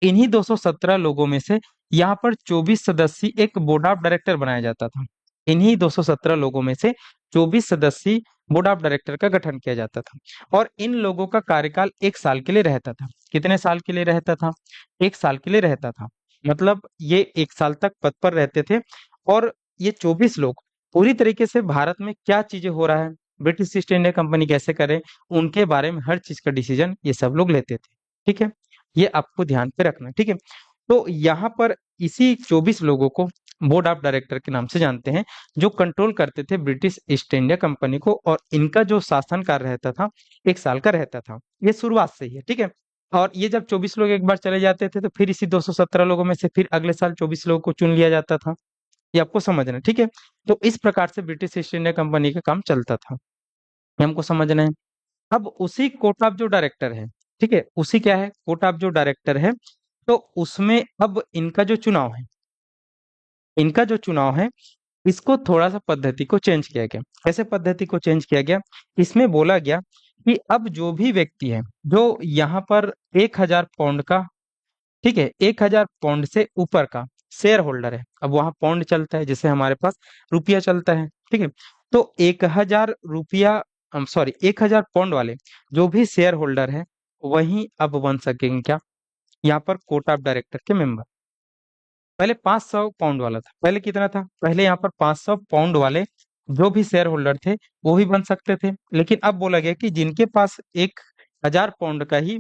इन्हीं 217 लोगों में से यहाँ पर 24 सदस्यीय एक बोर्ड ऑफ डायरेक्टर बनाया जाता था। इन्हीं 217 लोगों में से 24 सदस्यीय बोर्ड ऑफ डायरेक्टर का गठन किया जाता था। और इन लोगों का कार्यकाल 1 साल के लिए रहता था। कितने साल के लिए रहता था? 1 साल के लिए रहता था। मतलब ये 1 साल तक पद पर रहते थे। और ये 24 लोग पूरी तरीके से भारत में क्या चीजें हो रहा है, ब्रिटिश ईस्ट इंडिया कंपनी कैसे करे, उनके बारे में हर चीज का डिसीजन ये सब लोग लेते थे। ठीक है, ये आपको ध्यान पे रखना है। ठीक है, तो यहाँ पर इसी 24 लोगों को बोर्ड ऑफ डायरेक्टर के नाम से जानते हैं, जो कंट्रोल करते थे ब्रिटिश ईस्ट इंडिया कंपनी को। और इनका जो शासन कार्य रहता था 1 साल का रहता था। ये शुरुआत से ही है। ठीक है, और ये जब 24 लोग एक बार चले जाते थे, तो फिर इसी 217 लोगों में से फिर अगले साल 24 लोगों को चुन लिया जाता था। ये आपको समझना है। ठीक है, तो इस प्रकार से ब्रिटिश ईस्ट इंडिया कंपनी का काम चलता था, ये हमको समझना है। अब उसी कोर्ट ऑफ जो डायरेक्टर है, ठीक है, उसी क्या है, कोर्ट ऑफ जो डायरेक्टर है, तो उसमें अब इनका जो चुनाव है, इनका जो चुनाव है, इसको थोड़ा सा पद्धति को चेंज किया गया। कैसे पद्धति को चेंज किया गया? इसमें बोला गया कि अब जो भी व्यक्ति है जो यहाँ पर 1000 पाउंड का, ठीक है, 1000 पाउंड से ऊपर का शेयर होल्डर है। अब वहां पाउंड चलता है, जैसे हमारे पास रुपया चलता है। ठीक है, तो 1000 रुपया, सॉरी 1000 पाउंड वाले जो भी शेयर होल्डर है, वही अब बन सकेंगे क्या, यहाँ पर कोर्ट ऑफ डायरेक्टर के मेंबर। पहले 500 पाउंड वाला था। पहले कितना था? पहले यहाँ पर 500 पाउंड वाले जो भी शेयर होल्डर थे वो भी बन सकते थे। लेकिन अब बोला गया कि जिनके पास 1000 पाउंड का ही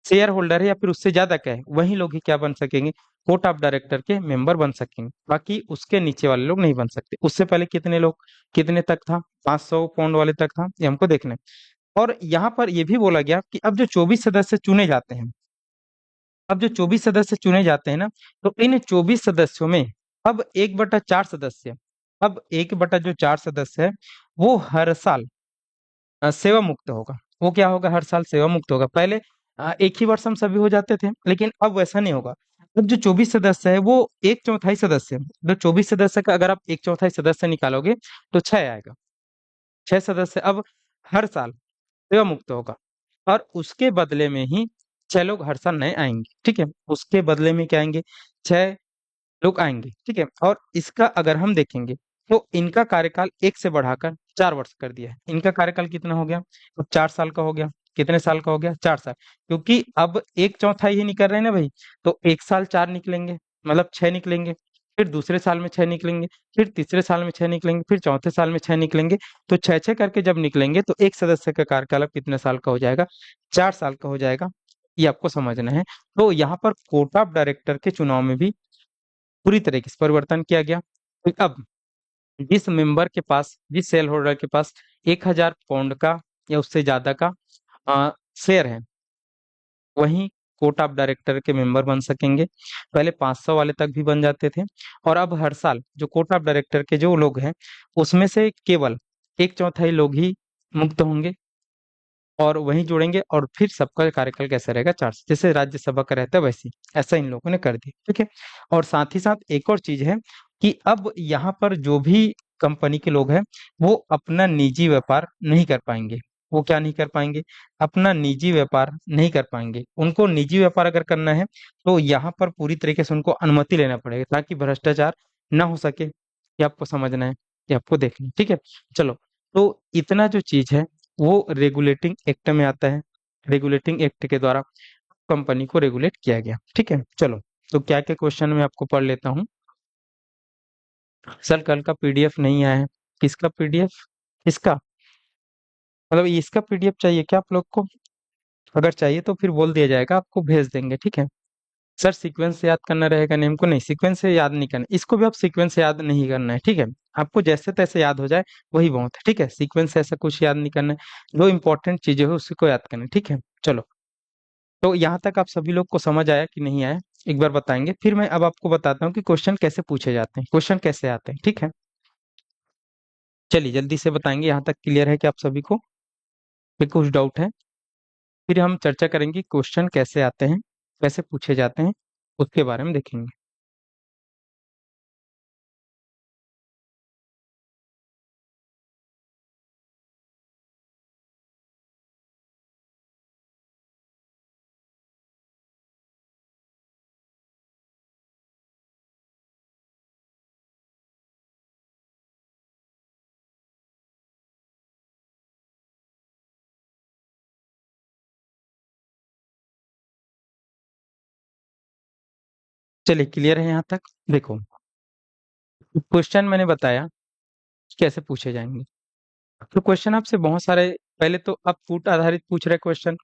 शेयर होल्डर है या फिर उससे ज्यादा का है, वही लोग ही क्या बन सकेंगे, कोर्ट ऑफ डायरेक्टर के मेंबर बन सकेंगे। बाकी उसके नीचे वाले लोग नहीं बन सकते। उससे पहले कितने लोग, कितने तक था, 500 पाउंड वाले तक था, ये हमको देखना है। और यहाँ पर यह भी बोला गया कि अब जो 24 सदस्य चुने जाते हैं, अब जो 24 सदस्य चुने जाते हैं ना, तो इन 24 सदस्यों में अब 1/4 सदस्य, अब 1/4 सदस्य है, वो हर साल सेवा मुक्त होगा। वो क्या होगा, हर साल सेवा मुक्त होगा। पहले एक ही वर्ष हम सभी हो जाते थे, लेकिन अब वैसा नहीं होगा। अब जो 24 सदस्य है वो एक चौथाई सदस्य, जो 24 सदस्य का अगर आप एक चौथाई सदस्य निकालोगे तो 6 आएगा। 6 सदस्य अब हर साल सेवा मुक्त होगा। और उसके बदले में ही 6 लोग हर साल नए आएंगे। ठीक है, उसके बदले में क्या आएंगे, 6 लोग आएंगे। ठीक है, और इसका अगर हम देखेंगे तो इनका कार्यकाल 1 से बढ़ाकर 4 वर्ष कर दिया है। इनका कार्यकाल कितना हो गया, अब 4 साल का हो गया। कितने साल का हो गया, 4 साल। क्योंकि अब एक चौथाई ही निकल रहे हैं ना भाई, तो एक साल 4 निकलेंगे, मतलब 6 निकलेंगे। फिर दूसरे साल में 6 निकलेंगे, फिर तीसरे साल में 6 निकलेंगे, फिर चौथे साल में 6 निकलेंगे। तो 6 6 करके जब निकलेंगे तो एक सदस्य का कार्यकाल अब कितने साल का हो जाएगा, 4 साल का हो जाएगा। ये आपको समझना है। तो यहाँ पर कोर्ट ऑफ डायरेक्टर के चुनाव में भी पूरी तरीके से परिवर्तन किया गया। तो अब जिस मेंबर के पास, जिस शेयर होल्डर के पास 1000 पाउंड का या उससे ज्यादा का शेयर है, वही कोर्ट ऑफ डायरेक्टर के मेंबर बन सकेंगे। पहले 500 वाले तक भी बन जाते थे। और अब हर साल जो कोर्ट ऑफ डायरेक्टर के जो लोग हैं, उसमें से केवल एक चौथाई लोग ही मुक्त होंगे और वहीं जुड़ेंगे। और फिर सबका कार्यकाल कैसा रहेगा, 4 साल, जैसे राज्यसभा का रहता है वैसे ही। ऐसा इन लोगों ने कर दिया। ठीक है, और साथ ही साथ एक और चीज है कि अब यहाँ पर जो भी कंपनी के लोग हैं, वो अपना निजी व्यापार नहीं कर पाएंगे। वो क्या नहीं कर पाएंगे, अपना निजी व्यापार नहीं कर पाएंगे। उनको निजी व्यापार अगर करना है तो यहाँ पर पूरी तरीके से उनको अनुमति लेना पड़ेगा, ताकि भ्रष्टाचार ना हो सके। ये आपको समझना है, ये आपको देखना है। ठीक है, चलो, तो इतना जो चीज है वो रेगुलेटिंग एक्ट में आता है। रेगुलेटिंग एक्ट के द्वारा कंपनी को रेगुलेट किया गया। ठीक है, चलो, तो क्या क्या क्वेश्चन मैं आपको पढ़ लेता हूँ। सर कल का पीडीएफ नहीं आया है। किसका पीडीएफ, इसका, मतलब इसका पीडीएफ चाहिए क्या आप लोग को? अगर चाहिए तो फिर बोल दिया जाएगा, आपको भेज देंगे। ठीक है, सर सीक्वेंस से याद करना रहेगा, नेम को नहीं, सीक्वेंस से याद नहीं करना, इसको भी आप सीक्वेंस से याद नहीं करना है। ठीक है, आपको जैसे तैसे याद हो जाए वही बहुत है, ठीक है। सीक्वेंस ऐसा कुछ याद नहीं करना है, जो इंपॉर्टेंट चीजें हो उसी को याद करना है, ठीक है। चलो, तो यहाँ तक आप सभी लोग को समझ आया कि नहीं आया, एक बार बताएंगे, फिर मैं अब आपको बताता हूँ कि क्वेश्चन कैसे पूछे जाते हैं, क्वेश्चन कैसे आते हैं, ठीक है। चलिए जल्दी से बताएंगे, यहाँ तक क्लियर है कि आप सभी को, फिर कुछ डाउट है, फिर हम चर्चा करेंगे क्वेश्चन कैसे आते हैं, कैसे पूछे जाते हैं, उसके बारे में देखेंगे। चलिए क्लियर है यहाँ तक। देखो, क्वेश्चन मैंने बताया कि कैसे पूछे जाएंगे। तो क्वेश्चन आपसे बहुत सारे, पहले तो आप कूट आधारित पूछ रहे क्वेश्चन,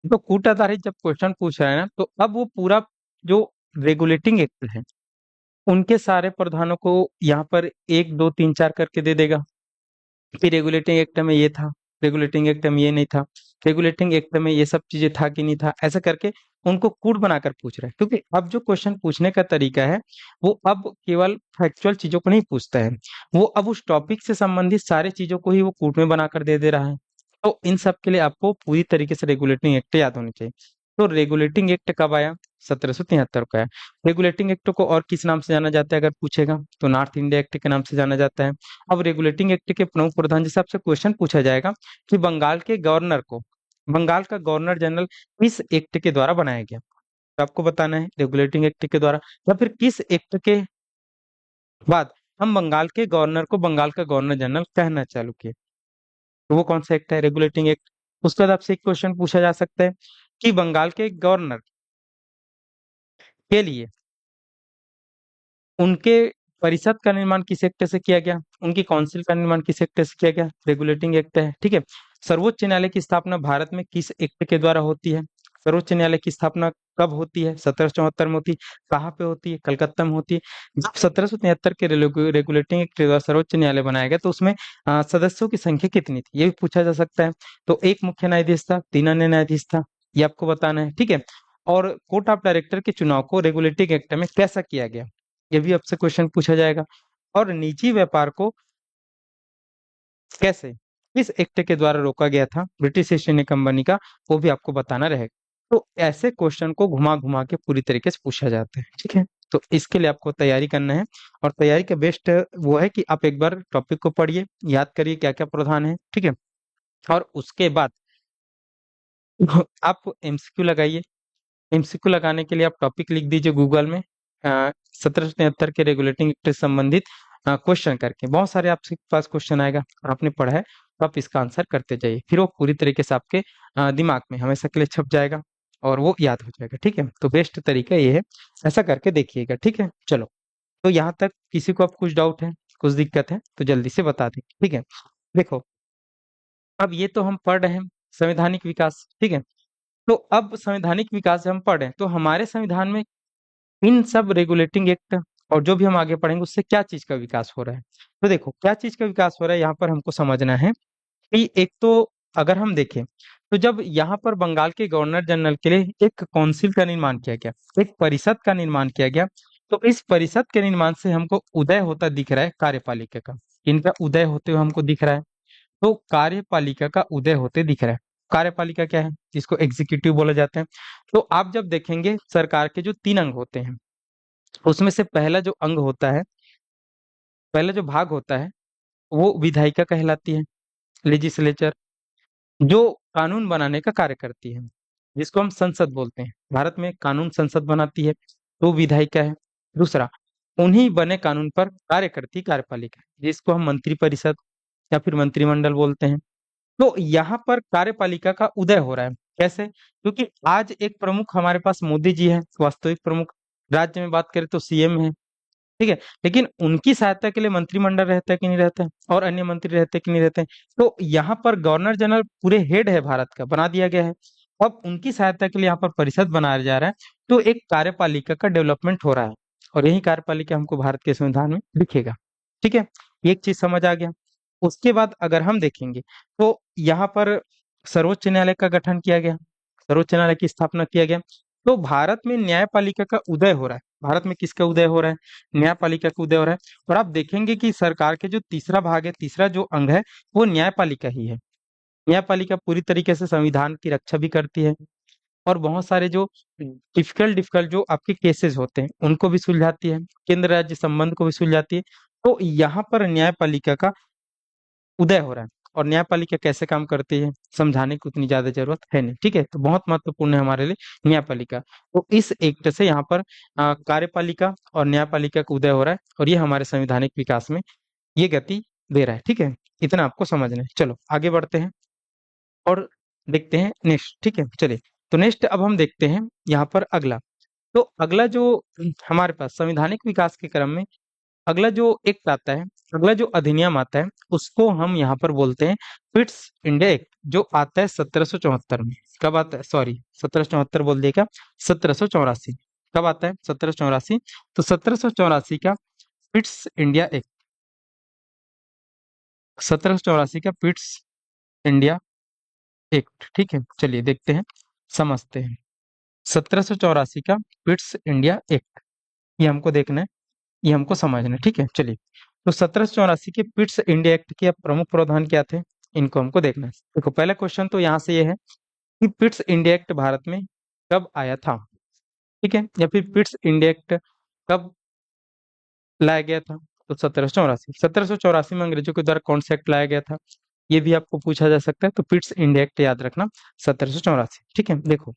तो कूट आधारित जब क्वेश्चन पूछ रहे हैं ना, तो अब वो पूरा जो रेगुलेटिंग एक्ट है उनके सारे प्रावधानों को यहाँ पर एक दो तीन चार करके दे देगा कि रेगुलेटिंग एक्ट में ये था, रेगुलेटिंग एक्ट में ये नहीं था, रेगुलेटिंग एक्ट में ये सब चीजें था कि नहीं था, ऐसा करके उनको कूट बनाकर पूछ रहे हैं। क्योंकि अब जो क्वेश्चन पूछने का तरीका है वो अब केवल फैक्चुअल चीजों को नहीं पूछता है, वो अब उस टॉपिक से संबंधित सारी चीजों को ही वो कूट में बनाकर दे दे रहा है। तो इन सब के लिए आपको पूरी तरीके से रेगुलेटिंग एक्ट याद होनी चाहिए। तो रेगुलेटिंग एक्ट कब आया? 1773 का है। रेगुलेटिंग एक्ट को और किस नाम से जाना जाता है अगर पूछेगा, तो नॉर्थ इंडिया एक्ट के नाम से जाना जाता है। अब रेगुलेटिंग एक्ट के प्रमुख प्रधान, जैसे आपसे क्वेश्चन पूछा जाएगा कि बंगाल के गवर्नर को, बंगाल का गवर्नर जनरल किस एक्ट के द्वारा बनाया गया, तो आपको बताना है रेगुलेटिंग एक्ट के द्वारा, या फिर किस एक्ट के बाद हम बंगाल के गवर्नर को बंगाल का गवर्नर जनरल कहना चालू किए, तो वो कौन सा एक्ट है? Regulating act. उसके बाद आपसे एक क्वेश्चन पूछा जा सकता है कि बंगाल के गवर्नर के लिए उनके परिषद का निर्माण किस एक्ट से किया गया, उनकी काउंसिल का निर्माण किस एक्ट से किया गया? रेगुलेटिंग एक्ट है, ठीक है। सर्वोच्च न्यायालय की स्थापना भारत में किस एक्ट के द्वारा होती है? सर्वोच्च न्यायालय की स्थापना कब होती है? 1774 में होती है। कहाँ पे होती है? कलकत्ता में होती है। जब 1773 के रेगुलेटिंग एक्ट के द्वारा सर्वोच्च न्यायालय बनाया गया, तो उसमें सदस्यों की संख्या कितनी थी, ये भी पूछा जा सकता है। तो एक मुख्य न्यायाधीश था, तीन अन्य न्यायाधीश था, ये आपको बताना है, ठीक है। और कोर्ट ऑफ डायरेक्टर के चुनाव को रेगुलेटिंग एक्ट में कैसा किया गया, ये भी आपसे क्वेश्चन पूछा जाएगा। और निजी व्यापार को कैसे, किस एक्ट के द्वारा रोका गया था ब्रिटिश ईस्ट इंडिया कंपनी का, वो भी आपको बताना रहेगा। तो ऐसे क्वेश्चन को घुमा घुमा के पूरी तरीके से पूछा जाता है, ठीक है। तो इसके लिए आपको तैयारी करना है, और तैयारी का बेस्ट वो है कि आप एक बार टॉपिक को पढ़िए, याद करिए क्या क्या प्रावधान है, ठीक है। और उसके बाद आप एमसीक्यू लगाइए। एमसीक्यू लगाने के लिए आप टॉपिक लिख दीजिए गूगल में, 1773 के रेगुलेटिंग एक्ट से संबंधित क्वेश्चन करके, बहुत सारे आपके पास क्वेश्चन आएगा और आपने पढ़ा है तो आप इसका आंसर करते जाइए, फिर वो पूरी तरीके से आपके दिमाग में हमेशा के लिए छप जाएगा और वो याद हो जाएगा, ठीक है। तो बेस्ट तरीका ये है, ऐसा करके देखिएगा, ठीक है। चलो, तो यहाँ तक किसी को अब कुछ डाउट है, कुछ दिक्कत है तो जल्दी से बता दें, ठीक है। देखो, अब ये तो हम पढ़ रहे हैं संवैधानिक विकास, ठीक है। तो अब संवैधानिक विकास जब हम पढ़ रहे हैं तो हमारे संविधान में इन सब रेगुलेटिंग एक्ट और जो भी हम आगे पढ़ेंगे उससे क्या चीज का विकास हो रहा है। तो देखो क्या चीज का विकास हो रहा है यहाँ पर हमको समझना है कि एक तो अगर हम देखें तो जब यहाँ पर बंगाल के गवर्नर जनरल के लिए एक काउंसिल का निर्माण किया गया, एक परिषद का निर्माण किया गया, तो इस परिषद के निर्माण से हमको उदय होता दिख रहा है कार्यपालिका का, इनका उदय होते हुए हमको दिख रहा है। तो कार्यपालिका का उदय होते दिख रहा है। कार्यपालिका क्या है? जिसको एग्जीक्यूटिव बोला जाता है। तो आप जब देखेंगे सरकार के जो तीन अंग होते हैं, उसमें से पहला जो अंग होता है, पहला जो भाग होता है, वो विधायिका कहलाती है, लेजिस्लेचर, जो कानून बनाने का कार्य करती है, जिसको हम संसद बोलते हैं। भारत में कानून संसद बनाती है, तो विधायिका है। दूसरा, उन्हीं बने कानून पर कार्य करती कार्यपालिका, जिसको हम मंत्री परिषद या फिर मंत्रिमंडल बोलते हैं। तो यहाँ पर कार्यपालिका का उदय हो रहा है। कैसे? क्योंकि आज एक प्रमुख हमारे पास मोदी जी है, वास्तविक प्रमुख। राज्य में बात करें तो सीएम है, ठीक है। लेकिन उनकी सहायता के लिए मंत्रिमंडल रहता है कि नहीं रहता है, और अन्य मंत्री रहते हैं कि नहीं रहते हैं। तो यहाँ पर गवर्नर जनरल पूरे हेड है भारत का, बना दिया गया है। अब उनकी सहायता के लिए यहाँ पर परिषद बनाया जा रहा है, तो एक कार्यपालिका का डेवलपमेंट हो रहा है, और यही कार्यपालिका हमको भारत के संविधान में दिखेगा। ठीक है, एक चीज समझ आ गया। उसके बाद अगर हम देखेंगे तो यहाँ पर सर्वोच्च न्यायालय का गठन किया गया, सर्वोच्च न्यायालय की स्थापना किया गया। तो भारत में न्यायपालिका का उदय हो रहा है। भारत में किसका उदय हो रहा है? न्यायपालिका का उदय हो रहा है। और आप देखेंगे कि सरकार के जो तीसरा भाग है, तीसरा जो अंग है, वो न्यायपालिका ही है। न्यायपालिका पूरी तरीके से संविधान की रक्षा भी करती है और बहुत सारे जो डिफिकल्ट डिफिकल्ट जो आपके केसेस होते हैं उनको भी सुलझाती है, केंद्र राज्य संबंध को भी सुलझाती है। तो यहाँ पर न्यायपालिका का उदय हो रहा है। और न्यायपालिका कैसे काम करती है समझाने की उतनी ज्यादा जरूरत है नहीं, ठीक है। तो बहुत महत्वपूर्ण है हमारे लिए न्यायपालिका। तो इस एक्ट से यहाँ पर कार्यपालिका और न्यायपालिका का उदय हो रहा है और ये हमारे संवैधानिक विकास में ये गति दे रहा है, ठीक है। इतना आपको समझना है। चलो आगे बढ़ते हैं और देखते हैं नेक्स्ट, ठीक है। चलिए, तो नेक्स्ट अब हम देखते हैं यहाँ पर अगला। तो अगला जो हमारे पास संवैधानिक विकास के क्रम में अगला जो एक्ट आता है, अगला जो अधिनियम आता है, उसको हम यहाँ पर बोलते हैं फिट्स इंडिया एक्ट, जो आता है 1774 में। कब आता है? सॉरी, 1774 बोल दिया क्या? 1784। कब आता है? 1784। तो 1784 का फिट्स इंडिया एक्ट, 1784 का फिट्स इंडिया एक्ट, ठीक है। चलिए देखते हैं, समझते हैं। 1784 का फिट्स इंडिया एक्ट, ये हमको देखना है, ये हमको समझना है, ठीक है। चलिए, तो 1784 के पिट्स इंडिया एक्ट के प्रमुख प्रावधान क्या थे, इनको हमको देखना है। देखो, पहला क्वेश्चन तो यहाँ से ये है कि पिट्स इंडिया एक्ट भारत में कब आया था, ठीक है, या फिर पिट्स इंडिया एक्ट कब लाया गया था। तो 1784, 1784 में अंग्रेजों के द्वारा कौन सा एक्ट लाया गया था, ये भी आपको पूछा जा सकता है। तो पिट्स इंडिया एक्ट याद रखना, 1784, ठीक है। देखो,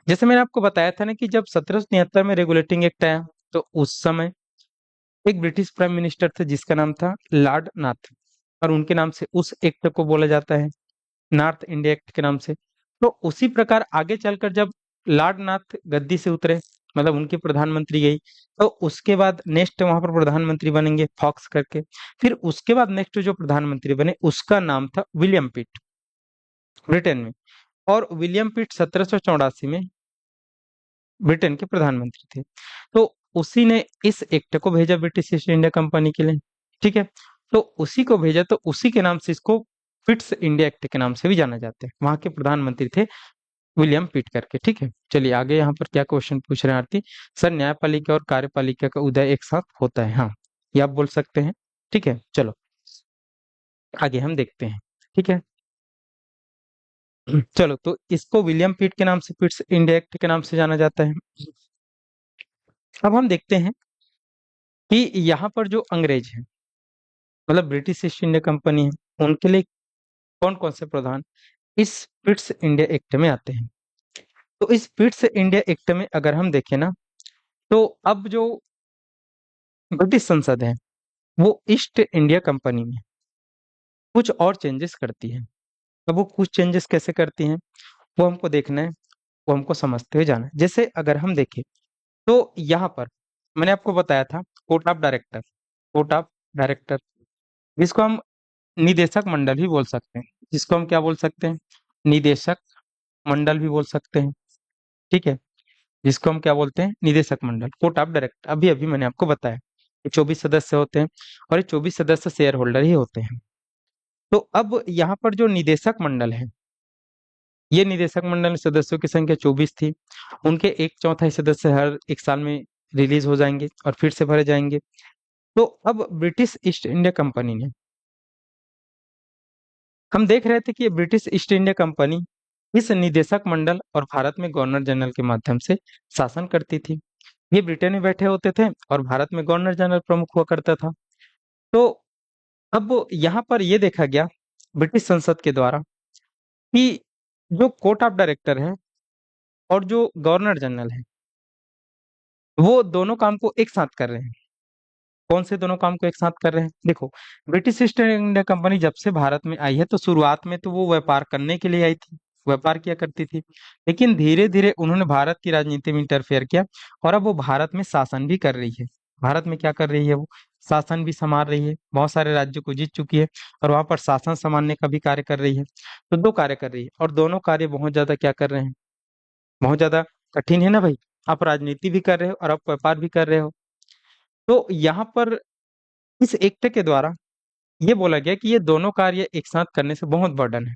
जैसे मैंने आपको बताया था ना कि जब 1773 में रेगुलेटिंग एक्ट आया, तो उस समय एक ब्रिटिश प्राइम मिनिस्टर थे जिसका नाम था लॉर्ड नाथ, और उनके नाम से उस एक्ट को बोला जाता है नॉर्थ इंडिया एक्ट के नाम से। तो उसी प्रकार आगे चलकर जब लॉर्ड नाथ गद्दी से उतरे, मतलब उनकी प्रधानमंत्री गई, तो उसके बाद नेक्स्ट वहां पर प्रधानमंत्री बनेंगे फॉक्स करके। फिर उसके बाद नेक्स्ट जो प्रधानमंत्री बने उसका नाम था विलियम पिट, ब्रिटेन में। और विलियम पिट 1784 में ब्रिटेन के प्रधानमंत्री थे। तो उसी ने इस एक्ट को भेजा ब्रिटिश ईस्ट इंडिया कंपनी के लिए, ठीक है। तो उसी को भेजा, तो उसी के नाम से इसको फिट्स इंडिया एक्ट के नाम से भी जाना जाता है। वहां के प्रधानमंत्री थे विलियम पिट करके, ठीक है। चलिए आगे यहाँ पर क्या क्वेश्चन पूछ रहे हैं आरती सर, न्यायपालिका और कार्यपालिका का उदय एक साथ होता है? हाँ, ये आप बोल सकते हैं, ठीक है। चलो आगे हम देखते हैं, ठीक है। चलो, तो इसको विलियम पिट के नाम से, पिट्स इंडिया एक्ट के नाम से जाना जाता है। अब हम देखते हैं कि यहाँ पर जो अंग्रेज है, मतलब ब्रिटिश ईस्ट इंडिया कंपनी है, उनके लिए कौन कौन से प्रावधान इस पिट्स इंडिया एक्ट में आते हैं। तो इस पिट्स इंडिया एक्ट में अगर हम देखें ना, तो अब जो ब्रिटिश संसद है वो ईस्ट इंडिया कंपनी में कुछ और चेंजेस करती है। अब वो कुछ चेंजेस कैसे करती हैं वो हमको देखना है, वो हमको समझते हुए जाना है। जैसे अगर हम देखें तो यहाँ पर मैंने आपको बताया था court of director, court of director, जिसको हम निदेशक मंडल भी बोल सकते हैं, जिसको हम क्या बोल सकते हैं, निदेशक मंडल भी बोल सकते हैं, ठीक है। जिसको हम क्या बोलते हैं, निदेशक मंडल, कोर्ट ऑफ डायरेक्टर। अभी अभी मैंने आपको बताया ये 24 सदस्य होते हैं और ये 24 सदस्य शेयर होल्डर ही होते हैं। तो अब यहाँ पर जो निदेशक मंडल है, ये निदेशक मंडल में सदस्यों की संख्या 24 थी। उनके एक चौथाई सदस्य हर एक साल में रिलीज हो जाएंगे और फिर से भरे जाएंगे। तो अब ब्रिटिश ईस्ट इंडिया कंपनी ने, हम देख रहे थे कि ये ब्रिटिश ईस्ट इंडिया कंपनी इस निदेशक मंडल और भारत में गवर्नर जनरल के माध्यम से शासन करती थी। ये ब्रिटेन में बैठे होते थे और भारत में गवर्नर जनरल प्रमुख हुआ करता था। तो अब यहाँ पर ये देखा गया ब्रिटिश संसद के द्वारा कि जो कोर्ट ऑफ डायरेक्टर है और जो गवर्नर जनरल है, वो दोनों काम को एक साथ कर रहे हैं। कौन से दोनों काम को एक साथ कर रहे हैं? देखो, ब्रिटिश ईस्ट इंडिया कंपनी जब से भारत में आई है, तो शुरुआत में तो वो व्यापार करने के लिए आई थी, व्यापार किया करती थी। लेकिन धीरे धीरे उन्होंने भारत की राजनीति में इंटरफेयर किया और अब वो भारत में शासन भी कर रही है। भारत में क्या कर रही है? वो शासन भी संभाल रही है, बहुत सारे राज्यों को जीत चुकी है और वहां पर शासन संभालने का भी कार्य कर रही है। तो दो कार्य कर रही है और दोनों कार्य बहुत ज्यादा क्या कर रहे हैं, बहुत ज्यादा कठिन है ना भाई। आप राजनीति भी कर रहे हो और आप व्यापार भी कर रहे हो। तो यहाँ पर इस एक्ट के द्वारा ये बोला गया कि ये दोनों कार्य एक साथ करने से बहुत बर्डन है।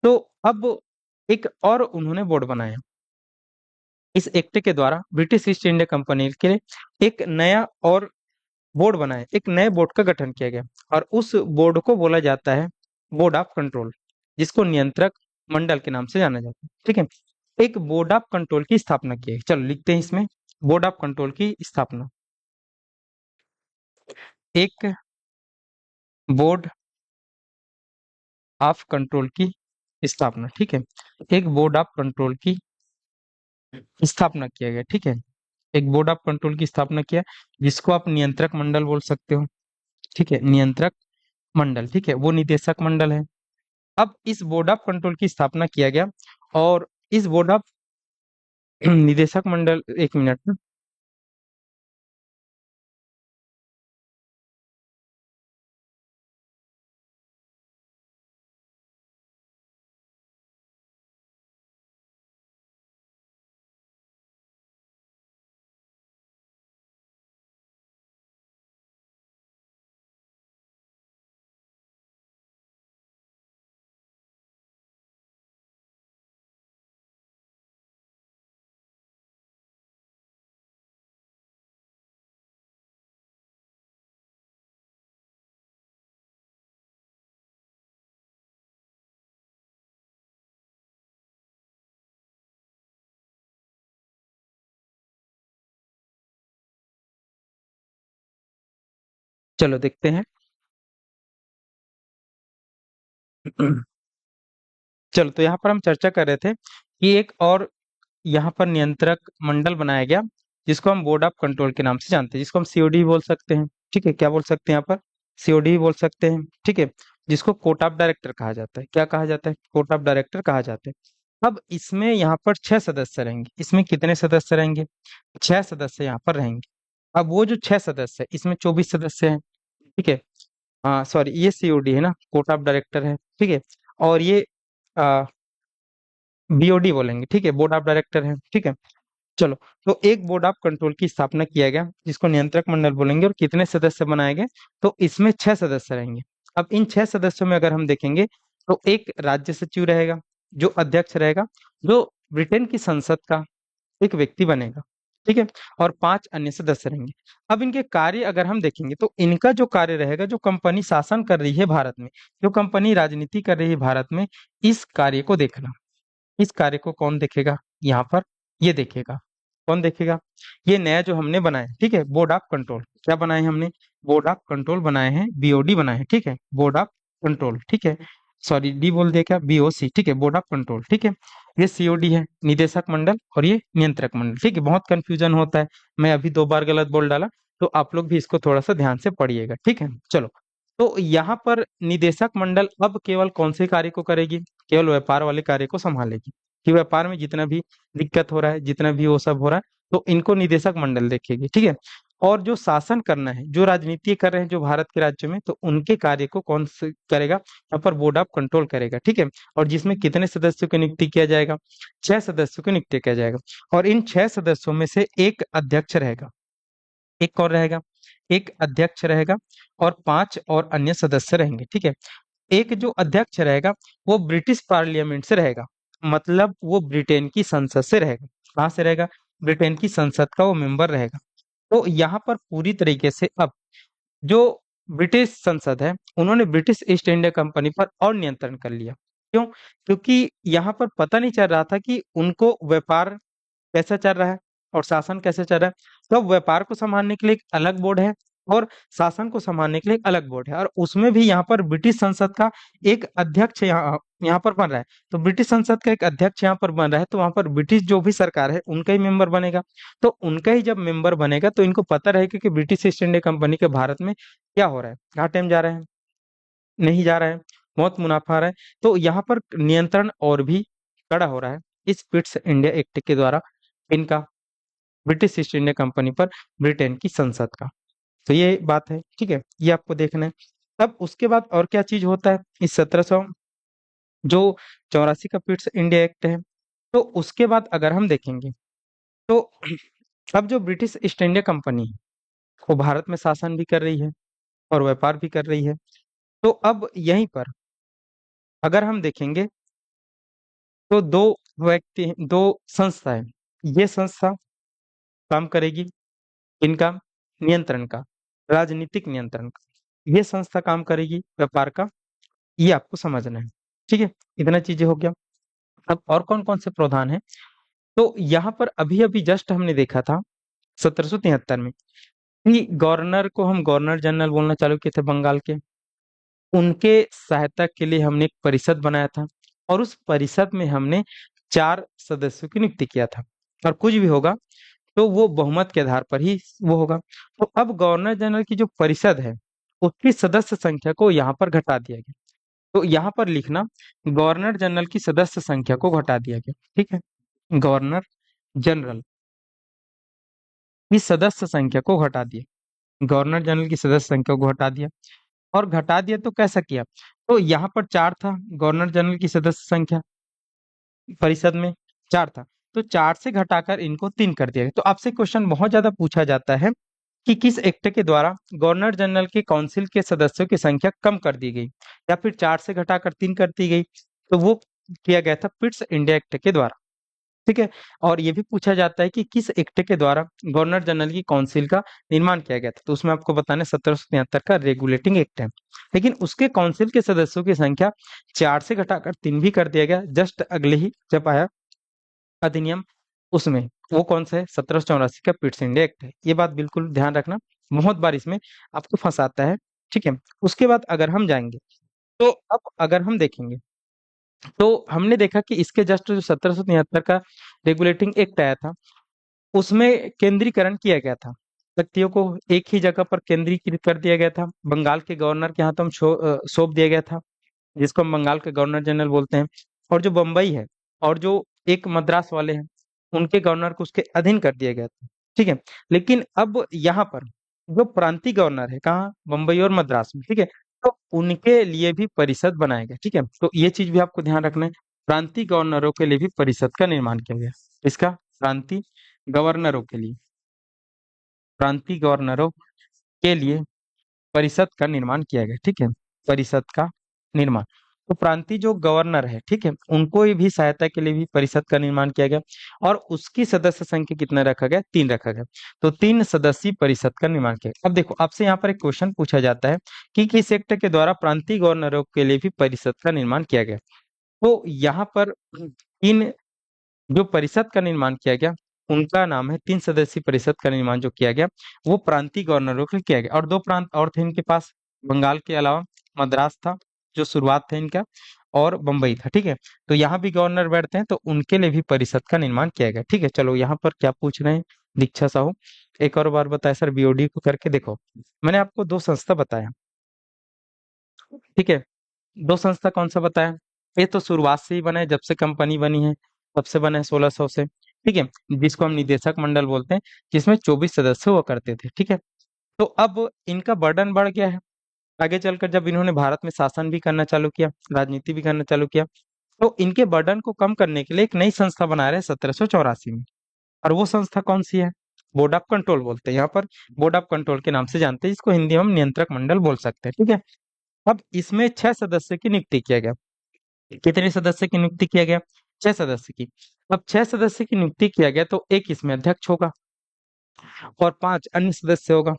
तो अब एक और उन्होंने बोर्ड बनाया। इस एक्ट के द्वारा ब्रिटिश ईस्ट इंडिया कंपनी के लिए एक नया और बोर्ड बनाया, एक नए बोर्ड का गठन किया गया, और उस बोर्ड को बोला जाता है बोर्ड ऑफ कंट्रोल, जिसको नियंत्रक मंडल के नाम से जाना जाता है। ठीक है, एक बोर्ड ऑफ कंट्रोल की स्थापना की है। चलो लिखते हैं इसमें, बोर्ड ऑफ कंट्रोल की स्थापना। एक बोर्ड ऑफ कंट्रोल की स्थापना। ठीक है, एक बोर्ड ऑफ कंट्रोल की स्थापना किया गया। ठीक है, एक बोर्ड ऑफ कंट्रोल की स्थापना किया, जिसको आप नियंत्रक मंडल बोल सकते हो। ठीक है, नियंत्रक मंडल, ठीक है, वो निदेशक मंडल है। अब इस बोर्ड ऑफ कंट्रोल की स्थापना किया गया, और इस बोर्ड ऑफ निदेशक मंडल, एक मिनट। चलो देखते हैं। चलो, तो यहाँ पर हम चर्चा कर रहे थे कि एक और यहाँ पर नियंत्रक मंडल बनाया गया, जिसको हम बोर्ड ऑफ कंट्रोल के नाम से जानते हैं, जिसको हम सीओडी बोल सकते हैं। ठीक है, क्या बोल सकते हैं यहाँ पर? सीओडी बोल सकते हैं। ठीक है, जिसको कोर्ट ऑफ डायरेक्टर कहा जाता है। क्या कहा जाता है? कोर्ट ऑफ डायरेक्टर कहा जाता है। अब इसमें यहाँ पर 6 सदस्य रहेंगे। इसमें कितने सदस्य रहेंगे? 6 सदस्य यहाँ पर रहेंगे। अब वो जो 6 सदस्य है, इसमें 24 सदस्य हैं। ठीक है, हाँ सॉरी, ये सीओडी है ना, कोर्ट ऑफ डायरेक्टर है। ठीक है, और ये बीओडी बोलेंगे। ठीक है, बोर्ड ऑफ डायरेक्टर है। ठीक है, चलो, तो एक बोर्ड ऑफ कंट्रोल की स्थापना किया गया, जिसको नियंत्रक मंडल बोलेंगे, और कितने सदस्य बनाए गए? तो इसमें 6 सदस्य रहेंगे। अब इन 6 सदस्यों में अगर हम देखेंगे, तो एक राज्य सचिव रहेगा, जो अध्यक्ष रहेगा, जो ब्रिटेन की संसद का एक व्यक्ति बनेगा। ठीक है, और 5 अन्य सदस्य रहेंगे। अब इनके कार्य अगर हम देखेंगे, तो इनका जो कार्य रहेगा, जो कंपनी शासन कर रही है भारत में, जो कंपनी राजनीति कर रही है भारत में, इस कार्य को देखना। इस कार्य को कौन देखेगा? यहाँ पर ये देखेगा। कौन देखेगा? ये नया जो हमने बनाया, ठीक है, बोर्ड ऑफ कंट्रोल। क्या बनाए हमने? बोर्ड ऑफ कंट्रोल बनाए हैं, बीओडी बनाए हैं। ठीक है, बोर्ड ऑफ कंट्रोल। ठीक है, सॉरी डी बोल दिया क्या, बीओसी। ठीक है, बोर्ड ऑफ कंट्रोल। ठीक है, ये सीओडी है, निदेशक मंडल, और ये नियंत्रक मंडल। ठीक है, बहुत कंफ्यूजन होता है, मैं अभी 2 बार गलत बोल डाला, तो आप लोग भी इसको थोड़ा सा ध्यान से पढ़िएगा। ठीक है, चलो, तो यहाँ पर निदेशक मंडल अब केवल कौन से कार्य को करेगी? केवल व्यापार वाले कार्य को संभालेगी, कि व्यापार में जितना भी दिक्कत हो रहा है, जितना भी वो सब हो रहा है, तो इनको निदेशक मंडल देखेगी। ठीक है, और जो शासन करना है, जो राजनीति कर रहे हैं जो भारत के राज्य में, तो उनके कार्य को कौन से करेगा? यहाँ पर बोर्ड ऑफ कंट्रोल करेगा। ठीक है, और जिसमें कितने सदस्यों की नियुक्ति किया जाएगा? 6 सदस्यों की नियुक्ति किया जाएगा, और इन 6 सदस्यों में से एक अध्यक्ष रहेगा। एक कौन रहेगा? एक अध्यक्ष रहेगा, और 5 और अन्य सदस्य रहेंगे। ठीक है, एक जो अध्यक्ष रहेगा, वो ब्रिटिश पार्लियामेंट से रहेगा, मतलब वो ब्रिटेन की संसद से रहेगा। कहाँ से रहेगा? ब्रिटेन की संसद का वो मेंबर रहेगा। तो यहाँ पर पूरी तरीके से अब जो ब्रिटिश संसद है, उन्होंने ब्रिटिश ईस्ट इंडिया कंपनी पर और नियंत्रण कर लिया। क्यों? क्योंकि यहाँ पर पता नहीं चल रहा था कि उनको व्यापार कैसा चल रहा है और शासन कैसे चल रहा है। तो अब व्यापार को संभालने के लिए एक अलग बोर्ड है, और शासन को संभालने के लिए एक अलग बोर्ड है, और उसमें भी यहाँ पर ब्रिटिश संसद का एक अध्यक्ष यहाँ यहाँ पर बन रहा है। तो ब्रिटिश संसद का एक अध्यक्ष यहाँ पर बन रहा है, तो वहां पर ब्रिटिश जो भी सरकार है, उनका ही मेंबर बनेगा। तो उनका ही जब मेंबर बनेगा, तो इनको पता रहेगा कि ब्रिटिश ईस्ट इंडिया कंपनी के भारत में क्या हो रहा है, कहाँ टाइम जा रहा है, नहीं जा रहा है, बहुत मुनाफा आ रहा है। तो यहाँ पर नियंत्रण और भी कड़ा हो रहा है इस पिट्स इंडिया एक्ट के द्वारा। इनका ब्रिटिश ईस्ट इंडिया कंपनी पर ब्रिटेन की संसद का। तो ये बात है। ठीक है, ये आपको देखना है। अब उसके बाद और क्या चीज होता है इस 1700 जो 84 का पिट्स इंडिया एक्ट है, तो उसके बाद अगर हम देखेंगे, तो अब जो ब्रिटिश ईस्ट इंडिया कंपनी है, वो भारत में शासन भी कर रही है और व्यापार भी कर रही है। तो अब यहीं पर अगर हम देखेंगे तो दो संस्था है। ये संस्था काम करेगी इनका नियंत्रण का, राजनीतिक नियंत्रण का। ये संस्था काम करेगी व्यापार का। ये आपको समझना है। ठीक है, इतना चीजें हो गया। अब और कौन कौन से प्रावधान है, तो यहाँ पर अभी अभी जस्ट हमने देखा था 1773 में कि गवर्नर को हम गवर्नर जनरल बोलना चालू किए थे बंगाल के। उनके सहायता के लिए हमने एक परिषद बनाया था और उस परिषद में हमने 4 सदस्यों की नियुक्ति किया था। और कुछ भी होगा तो वो बहुमत के आधार पर ही वो होगा। तो अब गवर्नर जनरल की जो परिषद है उसकी सदस्य संख्या को यहाँ पर घटा दिया गया। तो यहाँ पर लिखना गवर्नर जनरल की सदस्य संख्या को घटा दिया गया। ठीक है, गवर्नर जनरल की सदस्य संख्या को घटा दिया, गवर्नर जनरल की सदस्य संख्या को घटा दिया। और घटा दिया तो कैसा किया, तो यहाँ पर 4 था गवर्नर जनरल की सदस्य संख्या परिषद में, 4 था। तो 4 से घटाकर इनको 3 कर दिया गया। तो आपसे क्वेश्चन बहुत ज्यादा पूछा जाता है कि किस एक्ट के द्वारा गवर्नर जनरल के काउंसिल के सदस्यों की संख्या कम कर दी गई या फिर 4 से घटाकर 3 कर दी गई। तो वो किया गया था पिट्स इंडिया एक्ट के द्वारा। ठीक है, और ये भी पूछा जाता है कि किस एक्ट के द्वारा गवर्नर जनरल की काउंसिल का निर्माण किया गया था। तो उसमें आपको बताना 1773 का रेगुलेटिंग एक्ट है। लेकिन उसके काउंसिल के सदस्यों की संख्या 4 से घटाकर 3 भी कर दिया गया जस्ट अगले ही जब आया अधिनियम। उसमें वो कौन सा है, 1784 का पिट्स इंडिया एक्ट है। ये बात बिल्कुल ध्यान रखना, बहुत बार इसमें आपको फंसाता है। ठीक है, उसके बाद अगर हम जाएंगे तो अब अगर हम देखेंगे तो हमने देखा कि इसके जस्ट जो 1773 का रेगुलेटिंग एक्ट आया था उसमें केंद्रीकरण किया गया था। शक्तियों को एक ही जगह पर केंद्रीकृत कर दिया गया था। बंगाल के गवर्नर के हाथों में सौंप दिया गया था, जिसको हम बंगाल के गवर्नर जनरल बोलते हैं। और जो बम्बई है और जो एक मद्रास वाले हैं उनके गवर्नर को उसके अधीन कर दिया गया था। ठीक है, लेकिन अब यहाँ पर जो प्रांतीय गवर्नर है कहाँ, बम्बई और मद्रास में। ठीक है, तो उनके लिए भी परिषद बनाया गया। ठीक है, तो ये चीज भी आपको ध्यान रखना है, प्रांतीय गवर्नरों के लिए भी परिषद का निर्माण किया गया। इसका प्रांतीय गवर्नरों के लिए, प्रांतीय गवर्नरों के लिए परिषद का निर्माण किया गया। ठीक है, परिषद का निर्माण। तो प्रांतीय जो गवर्नर है, ठीक है, उनको भी सहायता के लिए भी परिषद का निर्माण किया गया। और उसकी सदस्य संख्या कितना रखा गया, 3 रखा गया। तो 3 सदस्यीय परिषद का निर्माण किया गया। अब देखो आपसे यहाँ पर एक क्वेश्चन पूछा जाता है कि किस एक्ट के द्वारा प्रांतीय गवर्नरों के लिए भी परिषद का निर्माण किया गया। तो यहाँ पर 3 जो परिषद का निर्माण किया गया उनका नाम है, 3 सदस्यीय परिषद का निर्माण जो किया गया वो प्रांतीय गवर्नरों के लिए किया गया। और 2 प्रांत और थे इनके पास, बंगाल के अलावा मद्रास था जो शुरुआत था इनका, और बंबई था। ठीक है, तो यहाँ भी गवर्नर बैठते हैं तो उनके लिए भी परिषद का निर्माण किया गया। ठीक है, चलो यहाँ पर क्या पूछ रहे हैं दीक्षा साहू, एक और बार बताया सर, बीओडी को करके देखो। मैंने आपको 2 संस्था बताया। ठीक है, 2 संस्था कौन सा बताया, ये तो शुरुआत से ही बना है, जब से कंपनी बनी है तब से बना है 1600 से। ठीक है, जिसको हम निदेशक मंडल बोलते हैं, जिसमें 24 सदस्य हुआ करते थे। ठीक है, तो अब इनका बर्डन बढ़ गया है आगे चलकर, जब इन्होंने भारत में शासन भी करना चालू किया, राजनीति भी करना चालू किया। तो इनके बर्डन को कम करने के लिए एक नई संस्था बना रहे हैं 1784 में। और वो संस्था कौन सी है, बोर्ड ऑफ कंट्रोल बोलते हैं यहाँ पर, बोर्ड ऑफ कंट्रोल के नाम से जानते हैं, जिसको हिंदी में हम नियंत्रक मंडल बोल सकते हैं। ठीक है, अब इसमें 6 सदस्य की नियुक्ति किया गया। कितने सदस्य की नियुक्ति किया गया, 6 सदस्य की। अब 6 सदस्य की नियुक्ति किया गया तो एक इसमें अध्यक्ष होगा और 5 अन्य सदस्य होगा।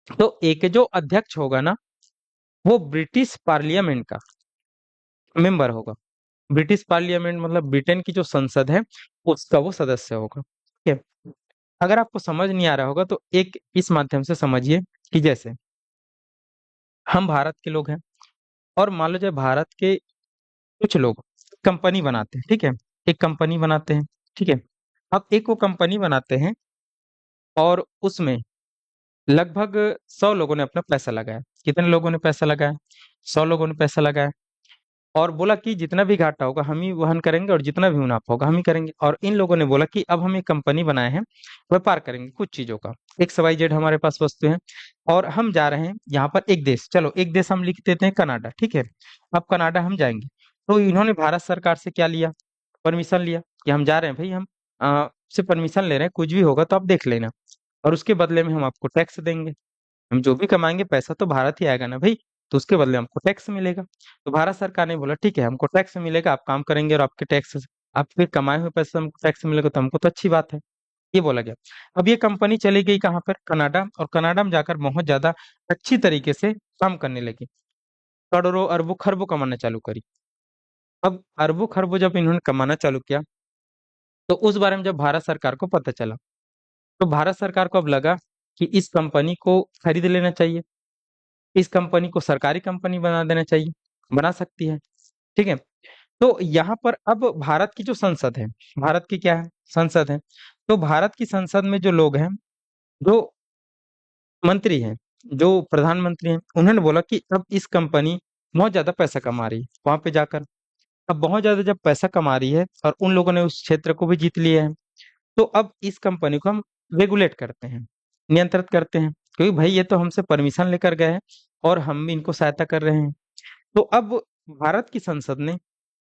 तो एक जो अध्यक्ष होगा ना वो ब्रिटिश पार्लियामेंट का मेंबर होगा। ब्रिटिश पार्लियामेंट मतलब ब्रिटेन की जो संसद है उसका वो सदस्य होगा। ठीक है, अगर आपको समझ नहीं आ रहा होगा तो एक इस माध्यम से समझिए कि जैसे हम भारत के लोग हैं और मान लो जब भारत के कुछ लोग कंपनी बनाते हैं। ठीक है, एक कंपनी बनाते हैं। ठीक है, अब एक वो कंपनी बनाते हैं और उसमें लगभग 100 लोगों ने अपना पैसा लगाया। कितने लोगों ने पैसा लगाया, 100 लोगों ने पैसा लगाया। और बोला कि जितना भी घाटा होगा हम ही वहन करेंगे और जितना भी मुनाफा होगा हम ही करेंगे। और इन लोगों ने बोला कि अब हम एक कंपनी बनाए हैं, व्यापार करेंगे कुछ चीजों का, एक्स वाई जेड हमारे पास वस्तु है और हम जा रहे हैं यहाँ पर एक देश, चलो एक देश हम लिख देते हैं कनाडा। ठीक है, अब कनाडा हम जाएंगे। तो इन्होंने भारत सरकार से क्या लिया, परमिशन लिया कि हम जा रहे हैं भाई, हम से परमिशन ले रहे हैं, कुछ भी होगा तो आप देख लेना। और उसके बदले में हम आपको टैक्स देंगे। हम जो भी कमाएंगे पैसा तो भारत ही आएगा ना भाई, तो उसके बदले हमको टैक्स मिलेगा। तो भारत सरकार ने बोला ठीक है हमको टैक्स मिलेगा, आप काम करेंगे और आपके टैक्स, आपके कमाए हुए पैसे से हमको टैक्स मिलेगा, तो हमको तो अच्छी बात है, ये बोला गया। अब ये कंपनी चली गई कहाँ पर, कनाडा, और कनाडा में जाकर बहुत ज्यादा अच्छी तरीके से काम करने लगी, करोड़ों अरबों खरबों कमाना चालू करी। अब अरबों खरबों जब इन्होंने कमाना चालू किया, तो उस बारे में जब भारत सरकार को पता चला, तो भारत सरकार को अब लगा कि इस कंपनी को खरीद लेना चाहिए, इस कंपनी को सरकारी कंपनी बना देना चाहिए, बना सकती है, ठीक है। तो यहाँ पर अब भारत की जो संसद है, भारत की क्या है, संसद है, तो भारत की संसद में जो लोग हैं, जो मंत्री हैं, जो प्रधानमंत्री हैं, उन्होंने बोला कि अब इस कंपनी बहुत ज्यादा पैसा कमा रही है वहां पे जाकर। अब बहुत ज्यादा जब पैसा कमा रही है और उन लोगों ने उस क्षेत्र को भी जीत लिया है, तो अब इस कंपनी को हम रेगुलेट करते हैं, नियंत्रित करते हैं, क्योंकि भाई ये तो हमसे परमिशन लेकर गए हैं और हम भी इनको सहायता कर रहे हैं। तो अब भारत की संसद ने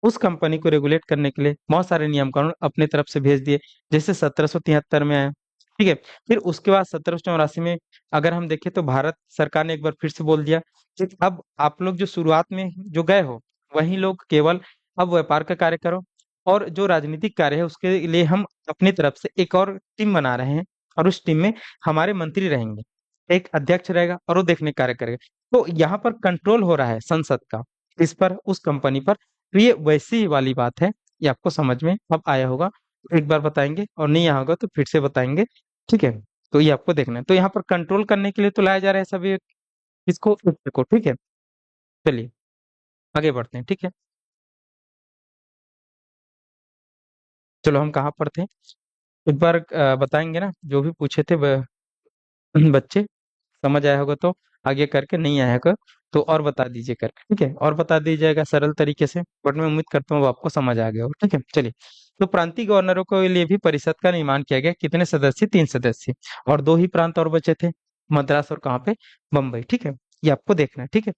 उस कंपनी को रेगुलेट करने के लिए बहुत सारे नियम कानून अपने तरफ से भेज दिए, जैसे 1773 में आया, ठीक है। फिर उसके बाद 1784 में अगर हम देखें तो भारत सरकार ने एक बार फिर से बोल दिया कि अब आप लोग जो शुरुआत में जो गए हो वही लोग केवल अब व्यापार का कार्य करो, और जो राजनीतिक कार्य है उसके लिए हम अपनी तरफ से एक और टीम बना रहे हैं, और उस टीम में हमारे मंत्री रहेंगे, एक अध्यक्ष रहेगा और वो देखने कार्य करेगा। तो यहाँ पर कंट्रोल हो रहा है संसद का इस पर, उस कंपनी पर। तो ये वैसी वाली बात है, ये आपको समझ में अब आया होगा, एक बार बताएंगे और नहीं आया होगा तो फिर से बताएंगे, ठीक है। तो ये आपको देखना है, तो यहाँ पर कंट्रोल करने के लिए तो लाया जा रहा है सभी इसको फैक्टर को, ठीक है। चलिए आगे बढ़ते हैं, ठीक है। चलो हम कहाँ पर थे, एक बार बताएंगे ना, जो भी पूछे थे बच्चे, समझ आया होगा तो आगे करके, नहीं आया होगा तो और बता दीजिए करके, ठीक है, और बता दीजिएगा सरल तरीके से, बट मैं उम्मीद करता हूँ वो आपको समझ आ गया हो, ठीक है। चलिए, तो प्रांतीय गवर्नरों के लिए भी परिषद का निर्माण किया गया, कितने सदस्य, 3 सदस्य, और 2 ही प्रांत और बचे थे, मद्रास और कहाँ पे, बम्बई, ठीक है। ये आपको देखना है, ठीक है।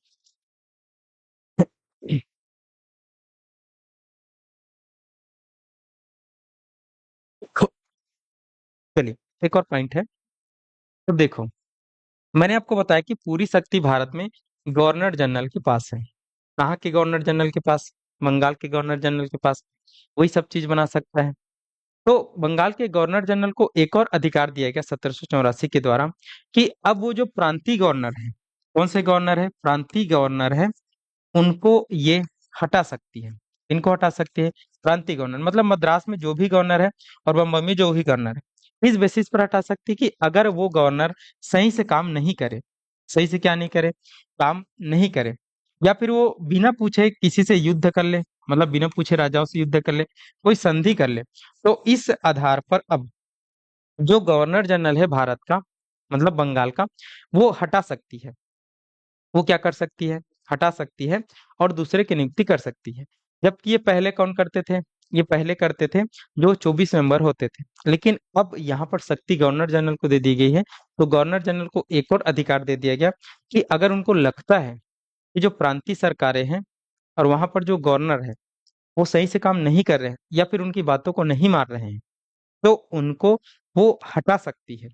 चलिए, एक और पॉइंट है, तो देखो, मैंने आपको बताया कि पूरी शक्ति भारत में गवर्नर जनरल के पास है। कहाँ के गवर्नर जनरल के पास, बंगाल के गवर्नर जनरल के पास, वही सब चीज बना सकता है। तो बंगाल के गवर्नर जनरल को एक और अधिकार दिया गया 1784 के द्वारा, कि अब वो जो प्रांतीय गवर्नर है, कौन से गवर्नर है, प्रांतीय गवर्नर है, उनको ये हटा सकती है। इनको हटा सकती है, प्रांतीय गवर्नर मतलब मद्रास में जो भी गवर्नर है और बम्बई में जो भी गवर्नर है, इस बेसिस पर हटा सकती है कि अगर वो गवर्नर सही से काम नहीं करे, सही से क्या नहीं करे, काम नहीं करे, या फिर वो बिना पूछे किसी से युद्ध कर ले, मतलब बिना पूछे राजाओं से युद्ध कर ले, कोई संधि कर ले, तो इस आधार पर अब जो गवर्नर जनरल है भारत का, मतलब बंगाल का, वो हटा सकती है। वो क्या कर सकती है, हटा सकती है, और दूसरे की नियुक्ति कर सकती है। जबकि ये पहले कौन करते थे, ये पहले करते थे जो 24 मेंबर होते थे, लेकिन अब यहाँ पर शक्ति गवर्नर जनरल को दे दी गई है। तो गवर्नर जनरल को एक और अधिकार दे दिया गया कि अगर उनको लगता है कि जो प्रांतीय सरकारें हैं और वहां पर जो गवर्नर है वो सही से काम नहीं कर रहे हैं या फिर उनकी बातों को नहीं मान रहे हैं, तो उनको वो हटा सकती है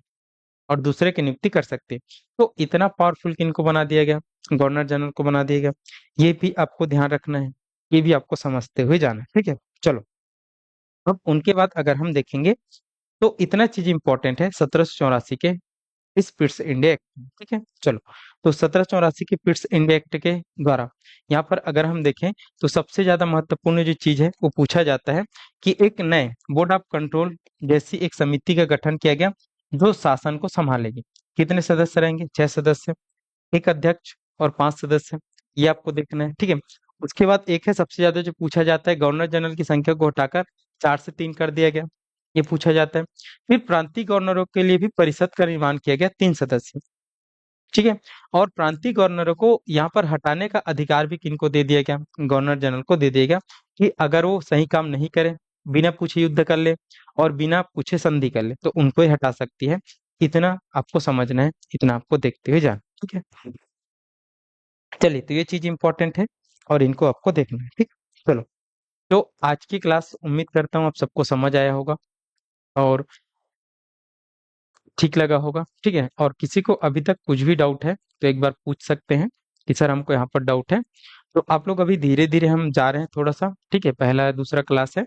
और दूसरे की नियुक्ति कर सकते हैं। तो इतना पावरफुल किनको बना दिया गया, गवर्नर जनरल को बना दिया गया। ये भी आपको ध्यान रखना है, ये भी आपको समझते हुए जाना है, ठीक है। चलो, अब उनके बाद अगर हम देखेंगे तो इतना चीज इंपॉर्टेंट है 1784 के इस पिट्स इंडिया एक्ट में, ठीक है। चलो, तो 1784 के पिट्स इंडिया एक्ट के द्वारा यहाँ पर अगर हम देखें तो सबसे ज्यादा महत्वपूर्ण जो चीज है वो पूछा जाता है कि एक नए बोर्ड ऑफ कंट्रोल जैसी एक समिति का गठन किया गया जो शासन को संभालेगी। कितने सदस्य रहेंगे, 6 सदस्य, एक अध्यक्ष और 5 सदस्य, ये आपको देखना है, ठीक है। उसके बाद एक है सबसे ज्यादा जो पूछा जाता है, गवर्नर जनरल की संख्या को हटाकर 4 से 3 कर दिया गया, ये पूछा जाता है। फिर प्रांतीय गवर्नरों के लिए भी परिषद का निर्माण किया गया, 3 सदस्य, ठीक है। और प्रांतीय गवर्नरों को यहाँ पर हटाने का अधिकार भी किनको दे दिया गया, गवर्नर जनरल को दे दिया गया, कि अगर वो सही काम नहीं करे, बिना पूछे युद्ध कर ले और बिना पूछे संधि कर ले, तो उनको ही हटा सकती है। इतना आपको समझना है, इतना आपको देखते हुए जाना, ठीक है। चलिए, तो ये चीज इंपॉर्टेंट है और इनको आपको देखना है, ठीक। चलो, तो आज की क्लास उम्मीद करता हूँ आप सबको समझ आया होगा, और ठीक लगा होगा, ठीक है। और किसी को अभी तक कुछ भी डाउट है तो एक बार पूछ सकते हैं कि सर हमको यहाँ पर डाउट है। तो आप लोग अभी धीरे धीरे हम जा रहे हैं थोड़ा सा, ठीक है, पहला दूसरा क्लास है।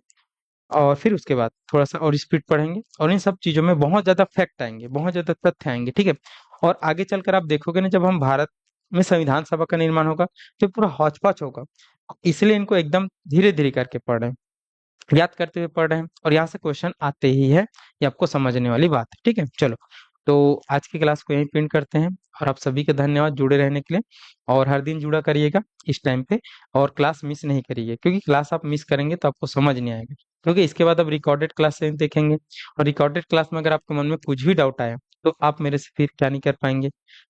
और फिर उसके बाद थोड़ा सा और स्पीड पढ़ेंगे, और इन सब चीजों में बहुत ज्यादा फैक्ट आएंगे, बहुत ज्यादा तथ्य आएंगे, ठीक है। और आगे चलकर आप देखोगे ना, जब हम भारत में संविधान सभा का निर्माण होगा तो पूरा हौच पौच होगा। इसलिए इनको एकदम धीरे धीरे करके पढ़ रहे हैं, याद करते हुए पढ़ रहे हैं, और यहाँ से क्वेश्चन आते ही है, ये आपको समझने वाली बात है, ठीक है। चलो, तो आज की क्लास को यहीं पिंड करते हैं। और आप सभी का धन्यवाद जुड़े रहने के लिए, और हर दिन जुड़ा करिएगा इस टाइम पे, और क्लास मिस नहीं करिए, क्योंकि क्लास आप मिस करेंगे तो आपको समझ नहीं आएगा। क्योंकि इसके बाद आप रिकॉर्डेड क्लास से देखेंगे, और रिकॉर्डेड क्लास में अगर आपके मन में कुछ भी डाउट आया तो आप मेरे से फिर क्या नहीं कर पाएंगे,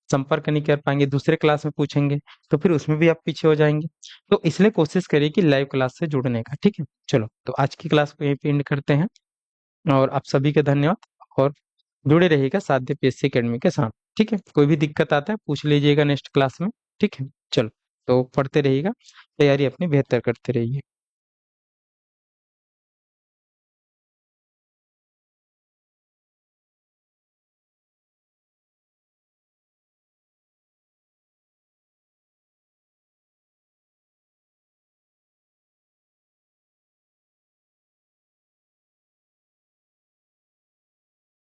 संपर्क नहीं कर पाएंगे, दूसरे क्लास में पूछेंगे, तो फिर उसमें भी आप पीछे हो जाएंगे। तो इसलिए कोशिश करिए कि लाइव क्लास से जुड़ने का, ठीक है। चलो, तो आज की क्लास को यहीं पे एंड करते हैं, और आप सभी का धन्यवाद। और जुड़े रहिएगा साध्य पीएससी एकेडमी के साथ, ठीक है। कोई भी दिक्कत आता है पूछ लीजिएगा नेक्स्ट क्लास में, ठीक है। चलो, तो पढ़ते रहिएगा, तैयारी अपनी बेहतर करते रहिए।